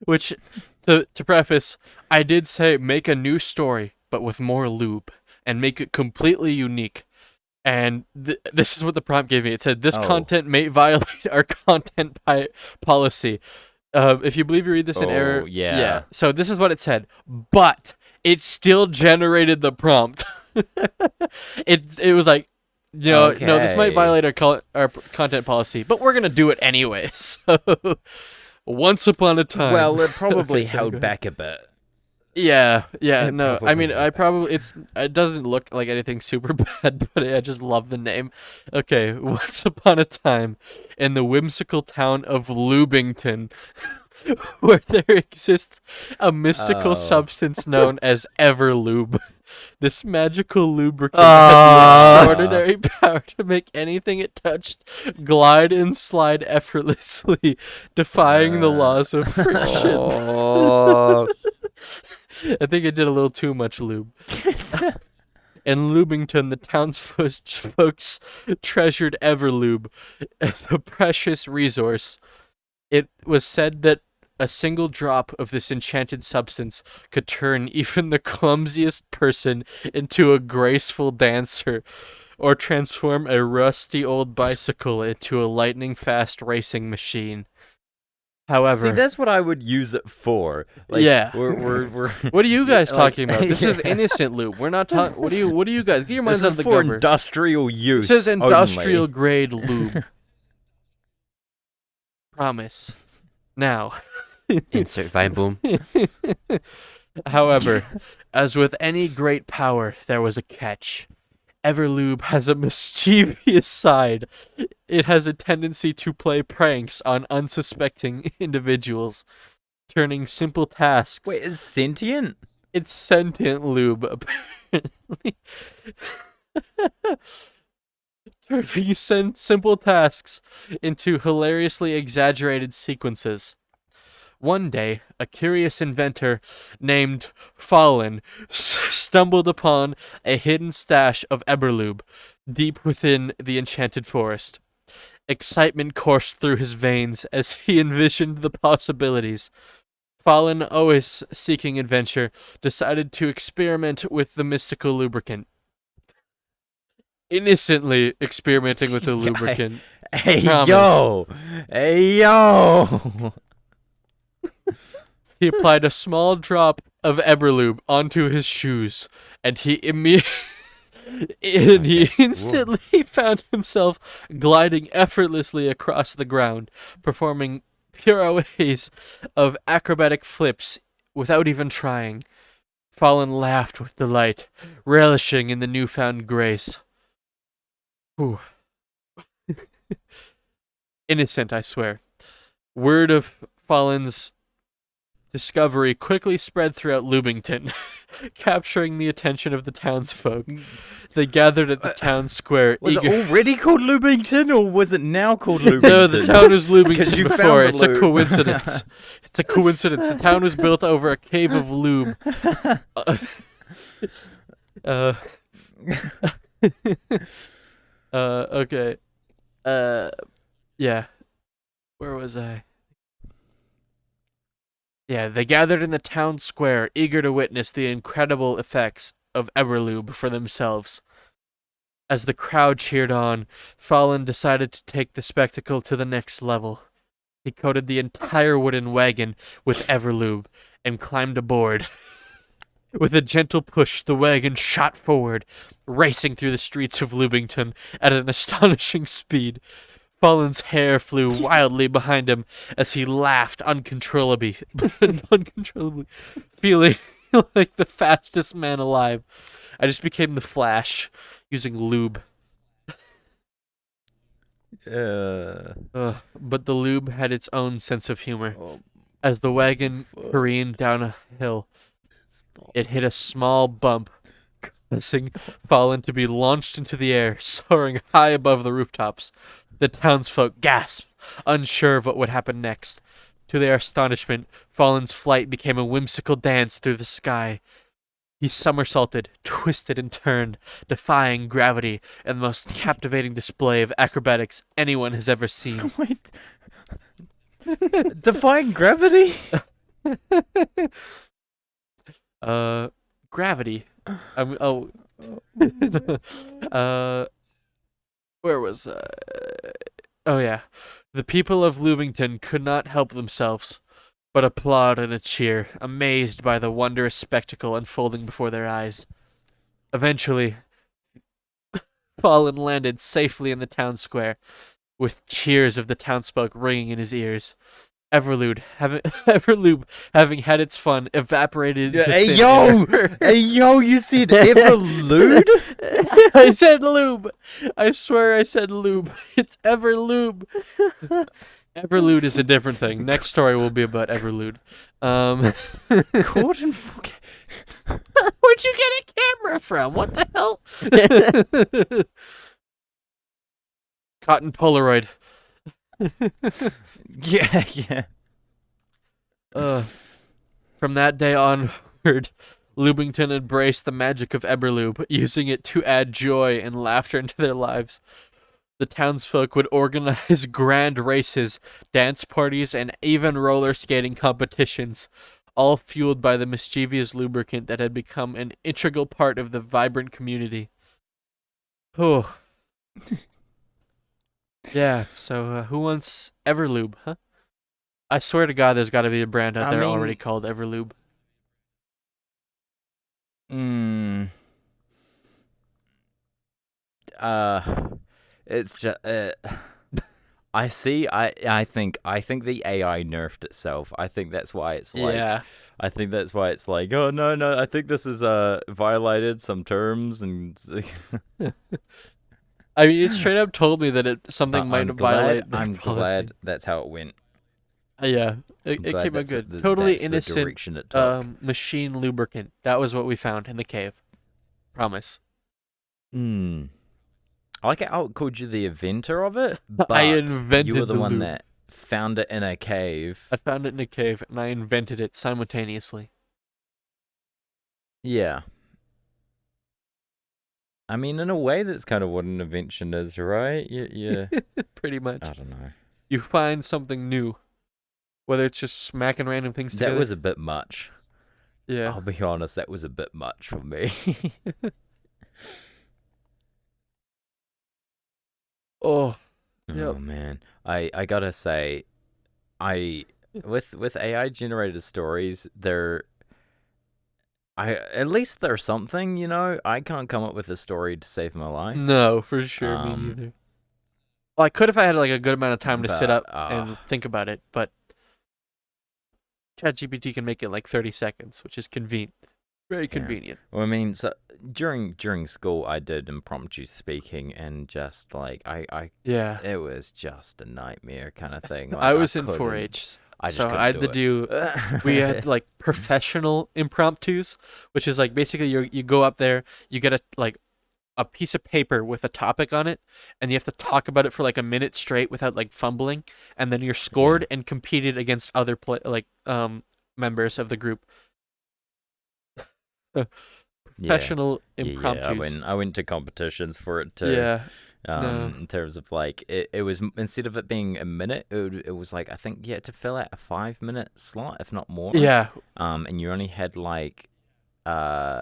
Which, to preface, I did say make a new story, but with more lube, and make it completely unique. And this is what the prompt gave me. It said, this Oh. content may violate our content policy. If you believe you read this in error, Oh, yeah. So this is what it said, but it still generated the prompt. It was like, no, this might Okay. violate our content policy, but we're gonna do it anyway. So, once upon a time. Well, it probably Okay, sorry, go held ahead. back a bit. Yeah, It no. I probably mean, held it doesn't look like anything super bad, but I just love the name. Okay, once upon a time, in the whimsical town of Lubington, where there exists a mystical Oh. substance known as Everlube. This magical lubricant Ah. had the extraordinary power to make anything it touched glide and slide effortlessly, defying the laws of friction. Oh. I think it did a little too much lube. In Lubington, the townsfolk treasured Everlube as a precious resource. It was said that a single drop of this enchanted substance could turn even the clumsiest person into a graceful dancer, or transform a rusty old bicycle into a lightning-fast racing machine. However, See, that's what I would use it for. Like, Yeah. we're what are you guys like- talking about? This is innocent lube. We're not talking. What do you guys? Get your minds this out is of the for gutter. industrial use. This is industrial only. grade lube. Promise. Now. Insert vine boom. However, as with any great power, there was a catch. Everlube has a mischievous side. It has a tendency to play pranks on unsuspecting individuals, turning simple tasks. Wait, it's sentient? It's sentient lube, apparently. Turning simple tasks into hilariously exaggerated sequences. One day, a curious inventor named Fallen stumbled upon a hidden stash of Eberlube deep within the enchanted forest. Excitement coursed through his veins as he envisioned the possibilities. Fallen, always seeking adventure, decided to experiment with the mystical lubricant. Innocently experimenting with the lubricant. Hey, Promise. yo! Hey, yo! He applied a small drop of Eberlube onto his shoes, and he instantly found himself gliding effortlessly across the ground, performing pirouettes of acrobatic flips without even trying. Fallen laughed with delight, relishing in the newfound grace. Whew. Innocent, I swear. Word of Fallen's discovery quickly spread throughout Lubington, capturing the attention of the townsfolk. They gathered at the town square. Was eager- it already called Lubington, or was it now called Lubington? No, the town was Because Lubington you before. found the It's a lube. coincidence. It's a coincidence. The town was built over a cave of lube. Okay. Yeah. Where was I? Yeah, they gathered in the town square, eager to witness the incredible effects of Everlube for themselves. As the crowd cheered on, Fallen decided to take the spectacle to the next level. He coated the entire wooden wagon with Everlube and climbed aboard. With a gentle push, the wagon shot forward, racing through the streets of Lubington at an astonishing speed. Fallen's hair flew wildly behind him as he laughed uncontrollably, feeling like the fastest man alive. I just became the Flash, using lube. But the lube had its own sense of humor. As the wagon careened down a hill, it hit a small bump, causing Fallen to be launched into the air, soaring high above the rooftops. The townsfolk gasped, unsure of what would happen next. To their astonishment, Fallen's flight became a whimsical dance through the sky. He somersaulted, twisted, and turned, defying gravity in the most captivating display of acrobatics anyone has ever seen. Wait. Defying gravity? Gravity. Where was Oh yeah. The people of Lubington could not help themselves. but applaud and a cheer, amazed by the wondrous spectacle unfolding before their eyes. Eventually, Fallen landed safely in the town square, with cheers of the townsfolk ringing in his ears. Everloop, having had its fun, evaporated into Hey thin yo, air. hey yo, you said Everlude? I said lube. I swear I said lube. It's Everlube. Everlude is a different thing. Next story will be about Everlude. Gordon fucking. Where'd you get a camera from? What the hell? Cotton Polaroid. Yeah. From that day onward, Lubington embraced the magic of Everlube, using it to add joy and laughter into their lives. The townsfolk would organize grand races, dance parties, and even roller skating competitions, all fueled by the mischievous lubricant that had become an integral part of the vibrant community. Oh. Yeah, so who wants Everlube, huh? I swear to God, there's got to be a brand out I there mean- already called Everlube. It's just. I see. I think the AI nerfed itself. I think that's why it's like. Yeah. I think that's why it's like. Oh no! I think this is violated some terms and. I mean, it straight up told me that something might violate their I'm policy. glad that's how it went. Yeah, it I'm glad came out that's good. the- Totally that's the innocent direction it took. machine lubricant. That was what we found in the cave. Promise. I like how it called you the inventor of it, but I invented you were the the one lube. that found it in a cave. I found it in a cave, and I invented it simultaneously. Yeah. I mean, in a way, that's kind of what an invention is, right? Yeah. Pretty much. I don't know. You find something new, whether it's just smacking random things together. That was a bit much. Yeah. I'll be honest, that was a bit much for me. Oh. Oh Yep. man, I gotta say, with AI generated stories, at least they're something, you know. I can't come up with a story to save my life. No, for sure. Me Um, neither. Well, I could if I had like a good amount of time to sit But, up and think about it, but ChatGPT can make it like 30 seconds, which is convenient. Very convenient. Well, I mean, so during school, I did impromptu speaking, and just like Yeah. it was just a nightmare kind of thing. Like, I was in couldn't- 4-H, I just so couldn't I had to do. We had like professional impromptus, which is like basically you go up there, you get a piece of paper with a topic on it, and you have to talk about it for like a minute straight without like fumbling, and then you're scored and competed against other members of the group. Professional impromptus. I went to competitions for it too. Yeah. No. In terms of like it was, instead of it being a minute, it was like, I think you had to fill out a 5-minute slot, if not more. Yeah. And you only had like no,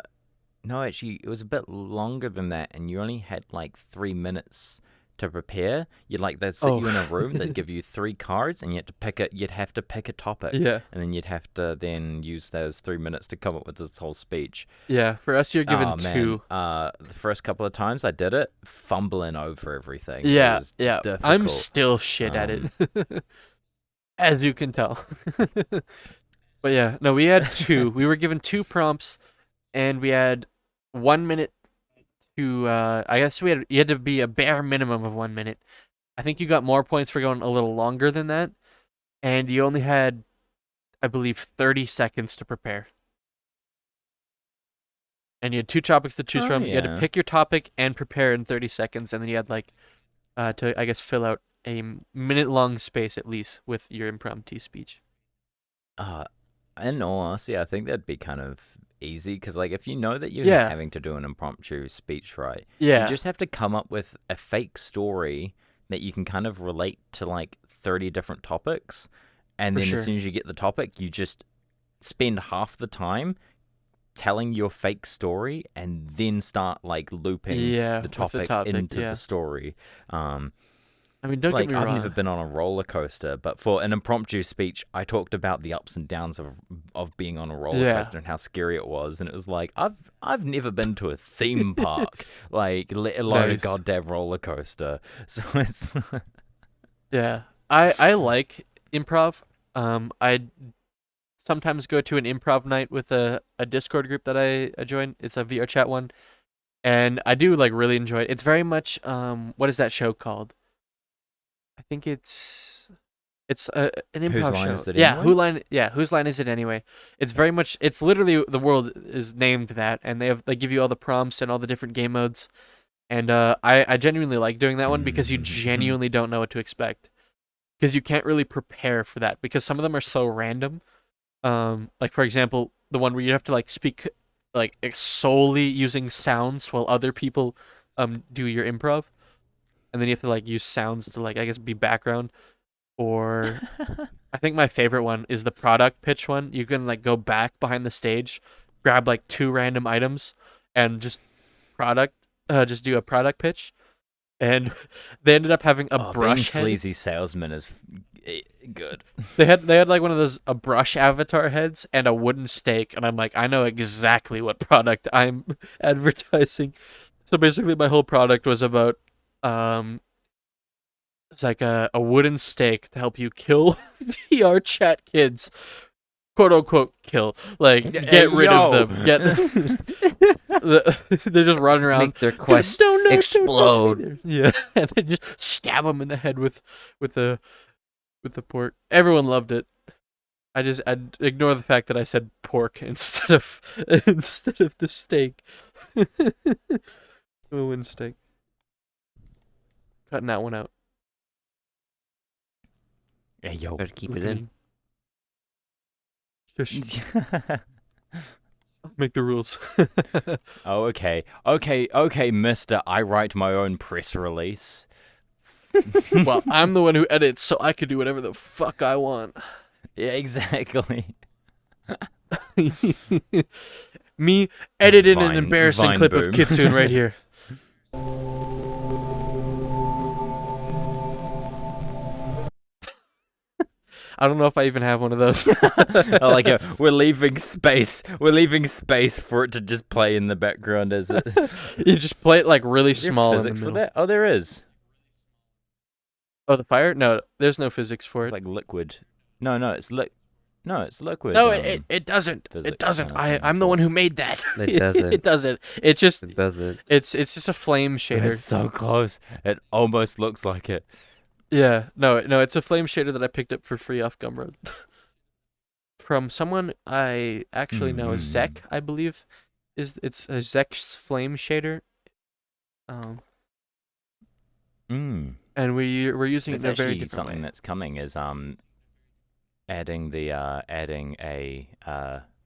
actually it was a bit longer than that, and you only had like 3 minutes to prepare. They'd sit you in a room, they'd give you 3 cards, and you'd have to pick a topic. Yeah. And then you'd have to then use those 3 minutes to come up with this whole speech. Yeah. For us, you're given two. The first couple of times I did it, fumbling over everything. It Yeah. was Yeah. I'm difficult. still shit at it, as you can tell. But yeah, no, we had two. We were given 2 prompts, and we had 1 minute to. I guess you had to be a bare minimum of 1 minute. I think you got more points for going a little longer than that, and you only had, I believe, 30 seconds to prepare. And you had 2 topics to choose from. You had to yeah. pick your topic and prepare in 30 seconds, and then you had to, I guess, fill out a minute-long space at least with your impromptu speech. In all honesty, I think that'd be kind of easy, because like if you know that you're Yeah. having to do an impromptu speech, right? Yeah. You just have to come up with a fake story that you can kind of relate to like 30 different topics, and For then sure. as soon as you get the topic, you just spend half the time telling your fake story, and then start like looping Yeah, the with topic, into yeah. the story. I mean, don't get Like, me I've wrong. never been on a roller coaster, but for an impromptu speech, I talked about the ups and downs of being on a roller Yeah. coaster and how scary it was, and it was like I've never been to a theme park, like let alone a Nice. goddamn roller coaster. So it's Yeah, I like improv. I sometimes go to an improv night with a Discord group that I join. It's a VR chat one, and I do like really enjoy it. It's very much what is that show called? I think it's an Whose improv line show. is it Yeah, anyway? whose line is it anyway? It's very much it's literally the world is named that, and they give you all the prompts and all the different game modes. And I genuinely like doing that one because you genuinely don't know what to expect. Because you can't really prepare for that because some of them are so random. Like for example, the one where you have to like speak like solely using sounds while other people do your improv, and then you have to like use sounds to like I guess be background. Or I think my favorite one is the product pitch one. You can like go back behind the stage, grab like two random items, and just do a product pitch. And they ended up having a being brush head. sleazy salesman is good. They had like one of those a brush avatar heads and a wooden stake, and I'm like, I know exactly what product I'm advertising. So basically, my whole product was about it's like a wooden stake to help you kill VR chat kids, quote unquote kill, like get rid of them, get. They're just running around. Make their quest Don't touch me explode. there." Yeah, and then just stab them in the head with the pork. Everyone loved it. I'd ignore the fact that I said pork instead of the steak. Wooden steak. Cutting that one out. Hey yo. Better keep Look it at in. me. Just make the rules. Oh, okay, mister. I write my own press release. Well, I'm the one who edits, so I could do whatever the fuck I want. Yeah, exactly. Me edited an Vine- embarrassing Vine clip boom. of Kitsune right here. I don't know if I even have one of those. I like it. We're leaving space. We're leaving space for it to just play in the background as it. You just play it like really Is there small in the physics for middle. that? Oh, there is. Oh, the fire? No, there's no physics for It's it. like liquid. No, it's liquid. No, it doesn't. It physics doesn't. kind of thing, I'm the one who made that. It doesn't. It doesn't. It's just It doesn't. it's just a flame shader. It's so close. It almost looks like it. Yeah, no, it's a flame shader that I picked up for free off Gumroad from someone I actually know, Zek, I believe, it's a Zek's flame shader. Mm. And we're using There's it in a very actually different something way. that's coming is adding a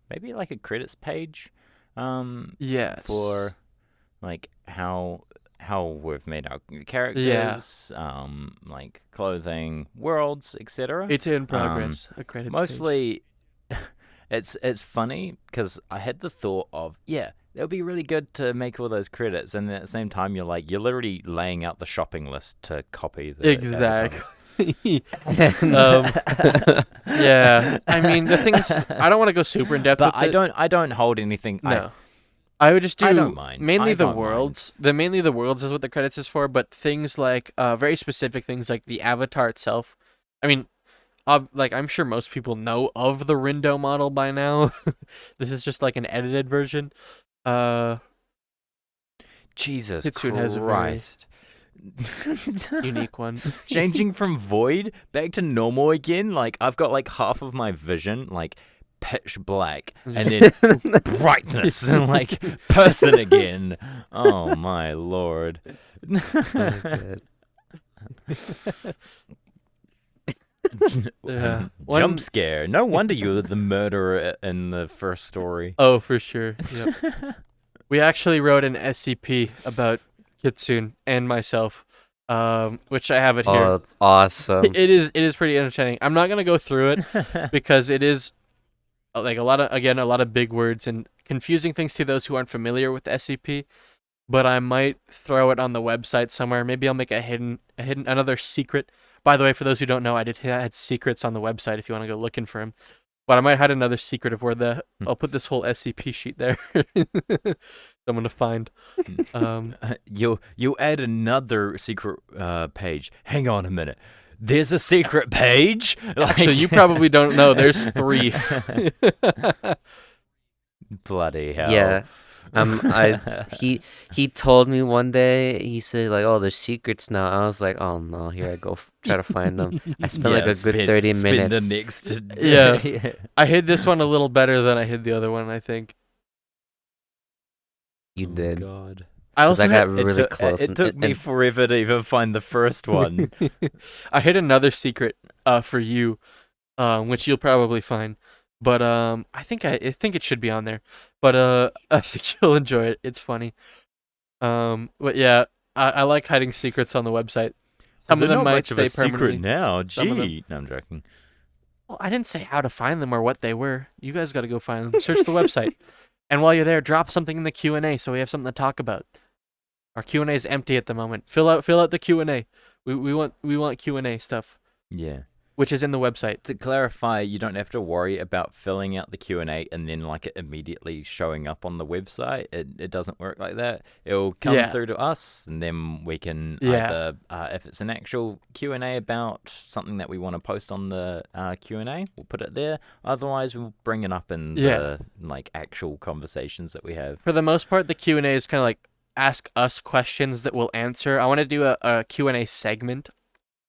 maybe like a credits page Yes. for like how we've made our characters, like clothing, worlds, etc. It's in progress. A credits page. Mostly, it's funny because I had the thought of it would be really good to make all those credits, and at the same time you're literally laying out the shopping list to copy the Exactly. avatars. Yeah. I mean, the things I don't want to go super in depth But with it. I don't hold anything. No. I would just do I don't mind. mainly I the don't mind. worlds. Mainly the worlds is what the credits is for, but things like very specific things like the avatar itself. I mean, like I'm sure most people know of the Rindo model by now. This is just like an edited version. Jesus Kitsune has a very Christ. unique one. Changing from void back to normal again. Like I've got like half of my vision like pitch black and then brightness and like person again. Oh my lord. Yeah. Jump scare. No wonder you were the murderer in the first story. Oh, for sure. Yep. We actually wrote an SCP about Kitsune and myself, which I have it here. Oh, that's awesome. It is pretty entertaining. I'm not gonna go through it because it is like a lot of big words and confusing things to those who aren't familiar with SCP. but I might throw it on the website somewhere. Maybe I'll make another secret. By the way, for those who don't know, I had secrets on the website if you want to go looking for them. But I might have another secret of where I'll put this whole SCP sheet there. I'm gonna find. You'll add another secret page. Hang on a minute. There's a secret page. Actually, you probably don't know. There's 3. Bloody hell. Yeah. He told me one day, he said like, oh, there's secrets now. I was like, oh no, here I go try to find them. I spent like a good 30 minutes. The next Yeah. I hid this one a little better than I hid the other one, I think. You did. God. I also got really close. It took me forever to even find the first one. I hid another secret for you, which you'll probably find. But I think it should be on there. But I think you'll enjoy it. It's funny. But yeah, I like hiding secrets on the website. Some of them might stay permanently. Secret now. Some of them- Gee, no, I'm joking. Well, I didn't say how to find them or what they were. You guys got to go find them. Search the website, and while you're there, drop something in the Q&A so we have something to talk about. Our Q&A is empty at the moment. Fill out the Q&A. We want Q&A stuff. Yeah. Which is in the website. To clarify, you don't have to worry about filling out the Q&A and then like it immediately showing up on the website. It doesn't work like that. It'll come through to us, and then we can either, if it's an actual Q&A about something that we want to post on the Q&A, we'll put it there. Otherwise, we'll bring it up in the like actual conversations that we have. For the most part, the Q&A is kind of like ask us questions that we'll answer. I want to do a Q&A segment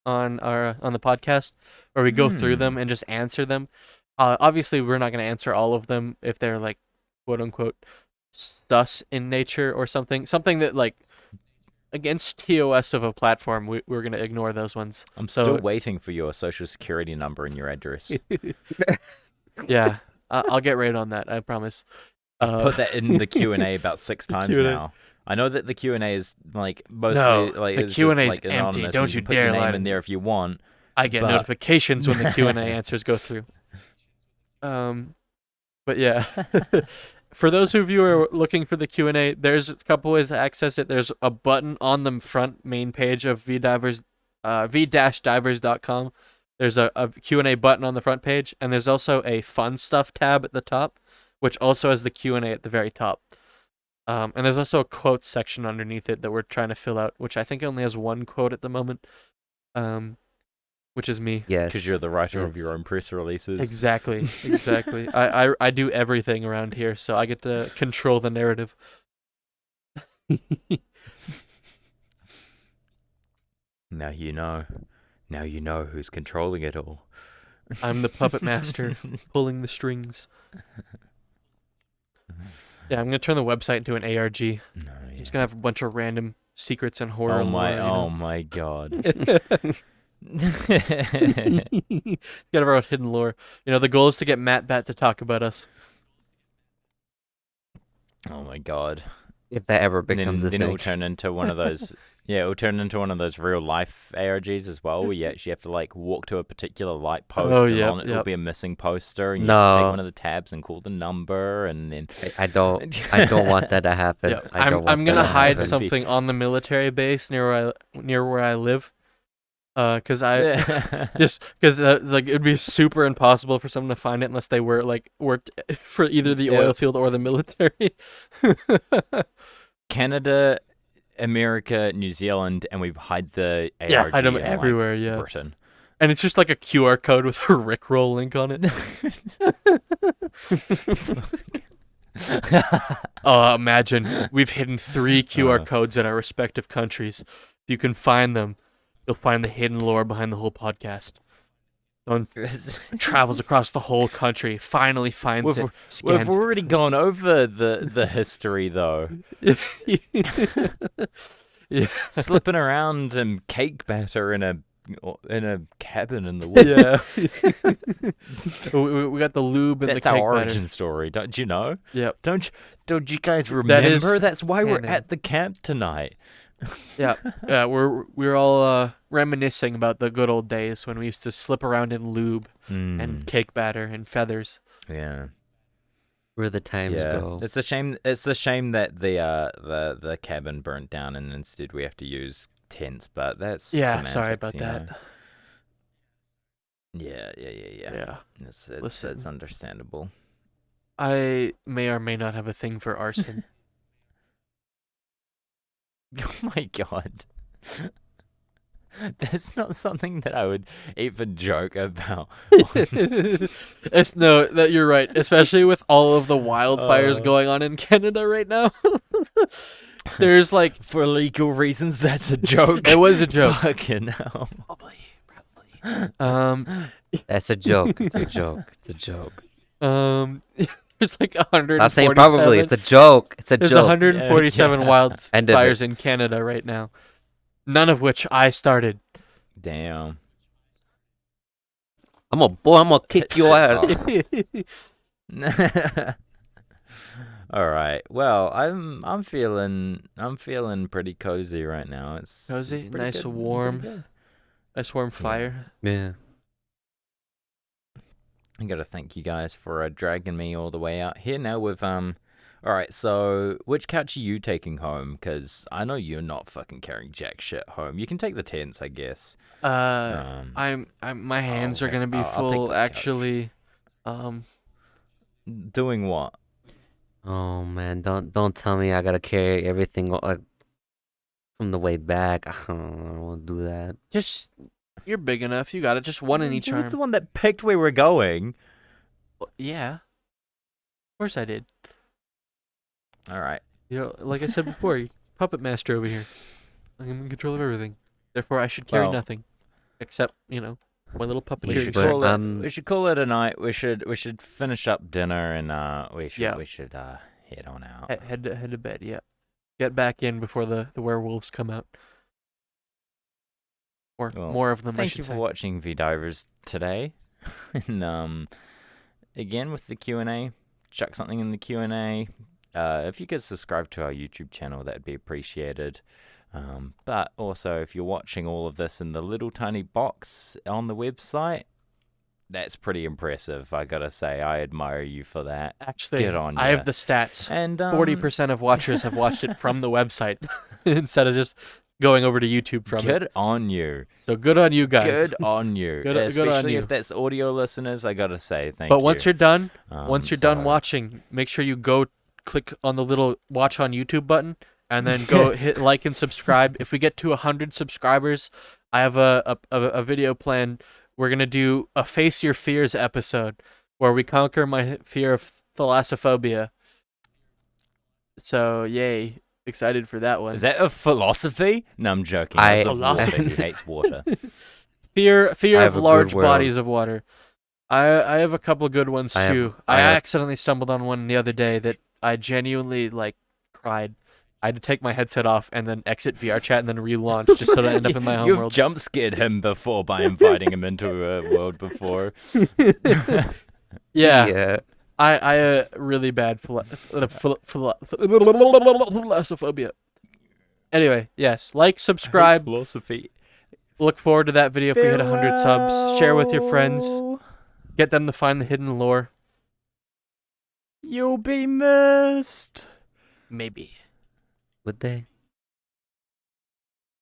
on the podcast where we go through them and just answer them. Obviously, we're not going to answer all of them if they're like quote unquote sus in nature or something that like against TOS of a platform. We're going to ignore those ones. I'm still waiting for your social security number and your address. Yeah, I'll get right on that. I promise. Put that in the Q&A about 6 times Q&A. now. I know that the Q&A is like mostly No, the it's Q&A is just, like, anonymous, empty. Don't and you put dare your name lie. in there if you want. I get notifications when the Q&A answers go through. But yeah, for those of you who are looking for the Q&A, there's a couple ways to access it. There's a button on the front main page of v-divers.com. There's a Q&A button on the front page, and there's also a fun stuff tab at the top, which also has the Q&A at the very top. And there's also a quotes section underneath it that we're trying to fill out, which I think only has one quote at the moment, which is me. Yes. Because you're the writer of your own press releases. Exactly. I do everything around here, so I get to control the narrative. Now you know. Now you know who's controlling it all. I'm the puppet master, pulling the strings. Yeah, I'm gonna turn the website into an ARG. No, It's gonna have a bunch of random secrets and horror. Oh my god. Get about hidden lore. The goal is to get Matt Bat to talk about us. Oh my god. If that ever becomes a then thing. it'll turn into one of those. Yeah, it'll turn into one of those real life ARGs as well, where you actually have to like walk to a particular light post, and on it will be a missing poster, and you have to take one of the tabs and call the number, and then I don't want that to happen. Yeah, I'm gonna hide something on the military base near where I live, because it'd be super impossible for someone to find it unless they worked for either the oil field or the military. Canada, America, New Zealand, and we hide the ARG hide them in, everywhere. like, Britain. And it's just like a QR code with a Rickroll link on it. Imagine we've hidden 3 QR codes in our respective countries. If you can find them, you'll find the hidden lore behind the whole podcast. Someone travels across the whole country, finally finds it. We've already gone over the history, though. Yeah. Slipping around in cake batter in a cabin in the woods. Yeah. we got the lube and That's the cake our batter. origin story, don't you know? Yep. Don't you guys remember? That's why we're canon. at the camp tonight. Yeah. We're all reminiscing about the good old days when we used to slip around in lube and cake batter and feathers. Yeah. Where the times go. It's a shame. It's a shame that the cabin burnt down, and instead we have to use tents. But that's Yeah, sorry semantics, about you that. know. Yeah. Yeah. It's Listen. understandable. I may or may not have a thing for arson. Oh my god. That's not something that I would even joke about. No, that you're right, especially with all of the wildfires Uh. going on in Canada right now. There's like For legal reasons, that's a joke. it was a joke. Fucking hell. Probably. That's a joke. It's a joke. It's a joke. There's like 147. Stop saying probably. It's a joke. It's a There's joke. 147 End of wildfires in Canada right now. None of which I started. Damn. I'm gonna kick your ass. All right. Well, I'm feeling pretty cozy right now. It's Cozy, pretty nice good, warm. pretty good. Nice warm fire. Yeah. I gotta thank you guys for dragging me all the way out here. Now with All right. So which couch are you taking home? Because I know you're not fucking carrying jack shit home. You can take the tents, I guess. I'm my hands are okay. gonna be I'll take full. this couch. Actually, Doing what? Oh man, don't tell me I gotta carry everything like from the way back. I don't want to do that. just you're big enough. You got it. Just one in each You was the arm. one that picked where we're going. Yeah, of course I did. All right. You know, like I said before, you puppet master over here. I'm in control of everything. Therefore, I should carry Well- nothing, except my little puppet We Yeah, should but, call it. um, We should call it a night. We should finish up dinner and we should Yeah. head on out. Head to bed. Yeah, get back in before the werewolves come out, or Well, more of them. I Thank should you for say. watching V Divers today, and again with the Q&A, chuck something in the Q&A. If you could subscribe to our YouTube channel, that'd be appreciated. But also, if you're watching all of this in the little tiny box on the website, that's pretty impressive. I gotta say, I admire you for that. Actually, Good on I ya. have the stats. And 40% of watchers have watched it from the website instead of just going over to YouTube from it. good on you. So good on you guys. Good on you. Good on Especially you. if that's audio listeners, I gotta say thank you. But once you're done, so- watching, make sure you go click on the little watch on YouTube button and then go hit like and subscribe. If we get to 100 subscribers, I have a video plan. We're going to do a Face Your Fears episode where we conquer my fear of thalassophobia. So, yay. Excited for that one. Is that a philosophy? No, I'm joking. I- That's a Philosophy. philosophy. He hates water. Fear I have of a good large world. bodies of water. I have a couple good ones I have- too. I I have- accidentally stumbled on one the other day that I genuinely cried. I had to take my headset off and then exit VR chat and then relaunch just so that I end up in my home You've world. jump scared him before by inviting him into a world before. Yeah, I really bad thalassophobia. Anyway, yes, subscribe. Philosophy. Look forward to that video if we hit 100 subs. Share with your friends. Get them to find the hidden lore. You'll be missed. Maybe. Would they?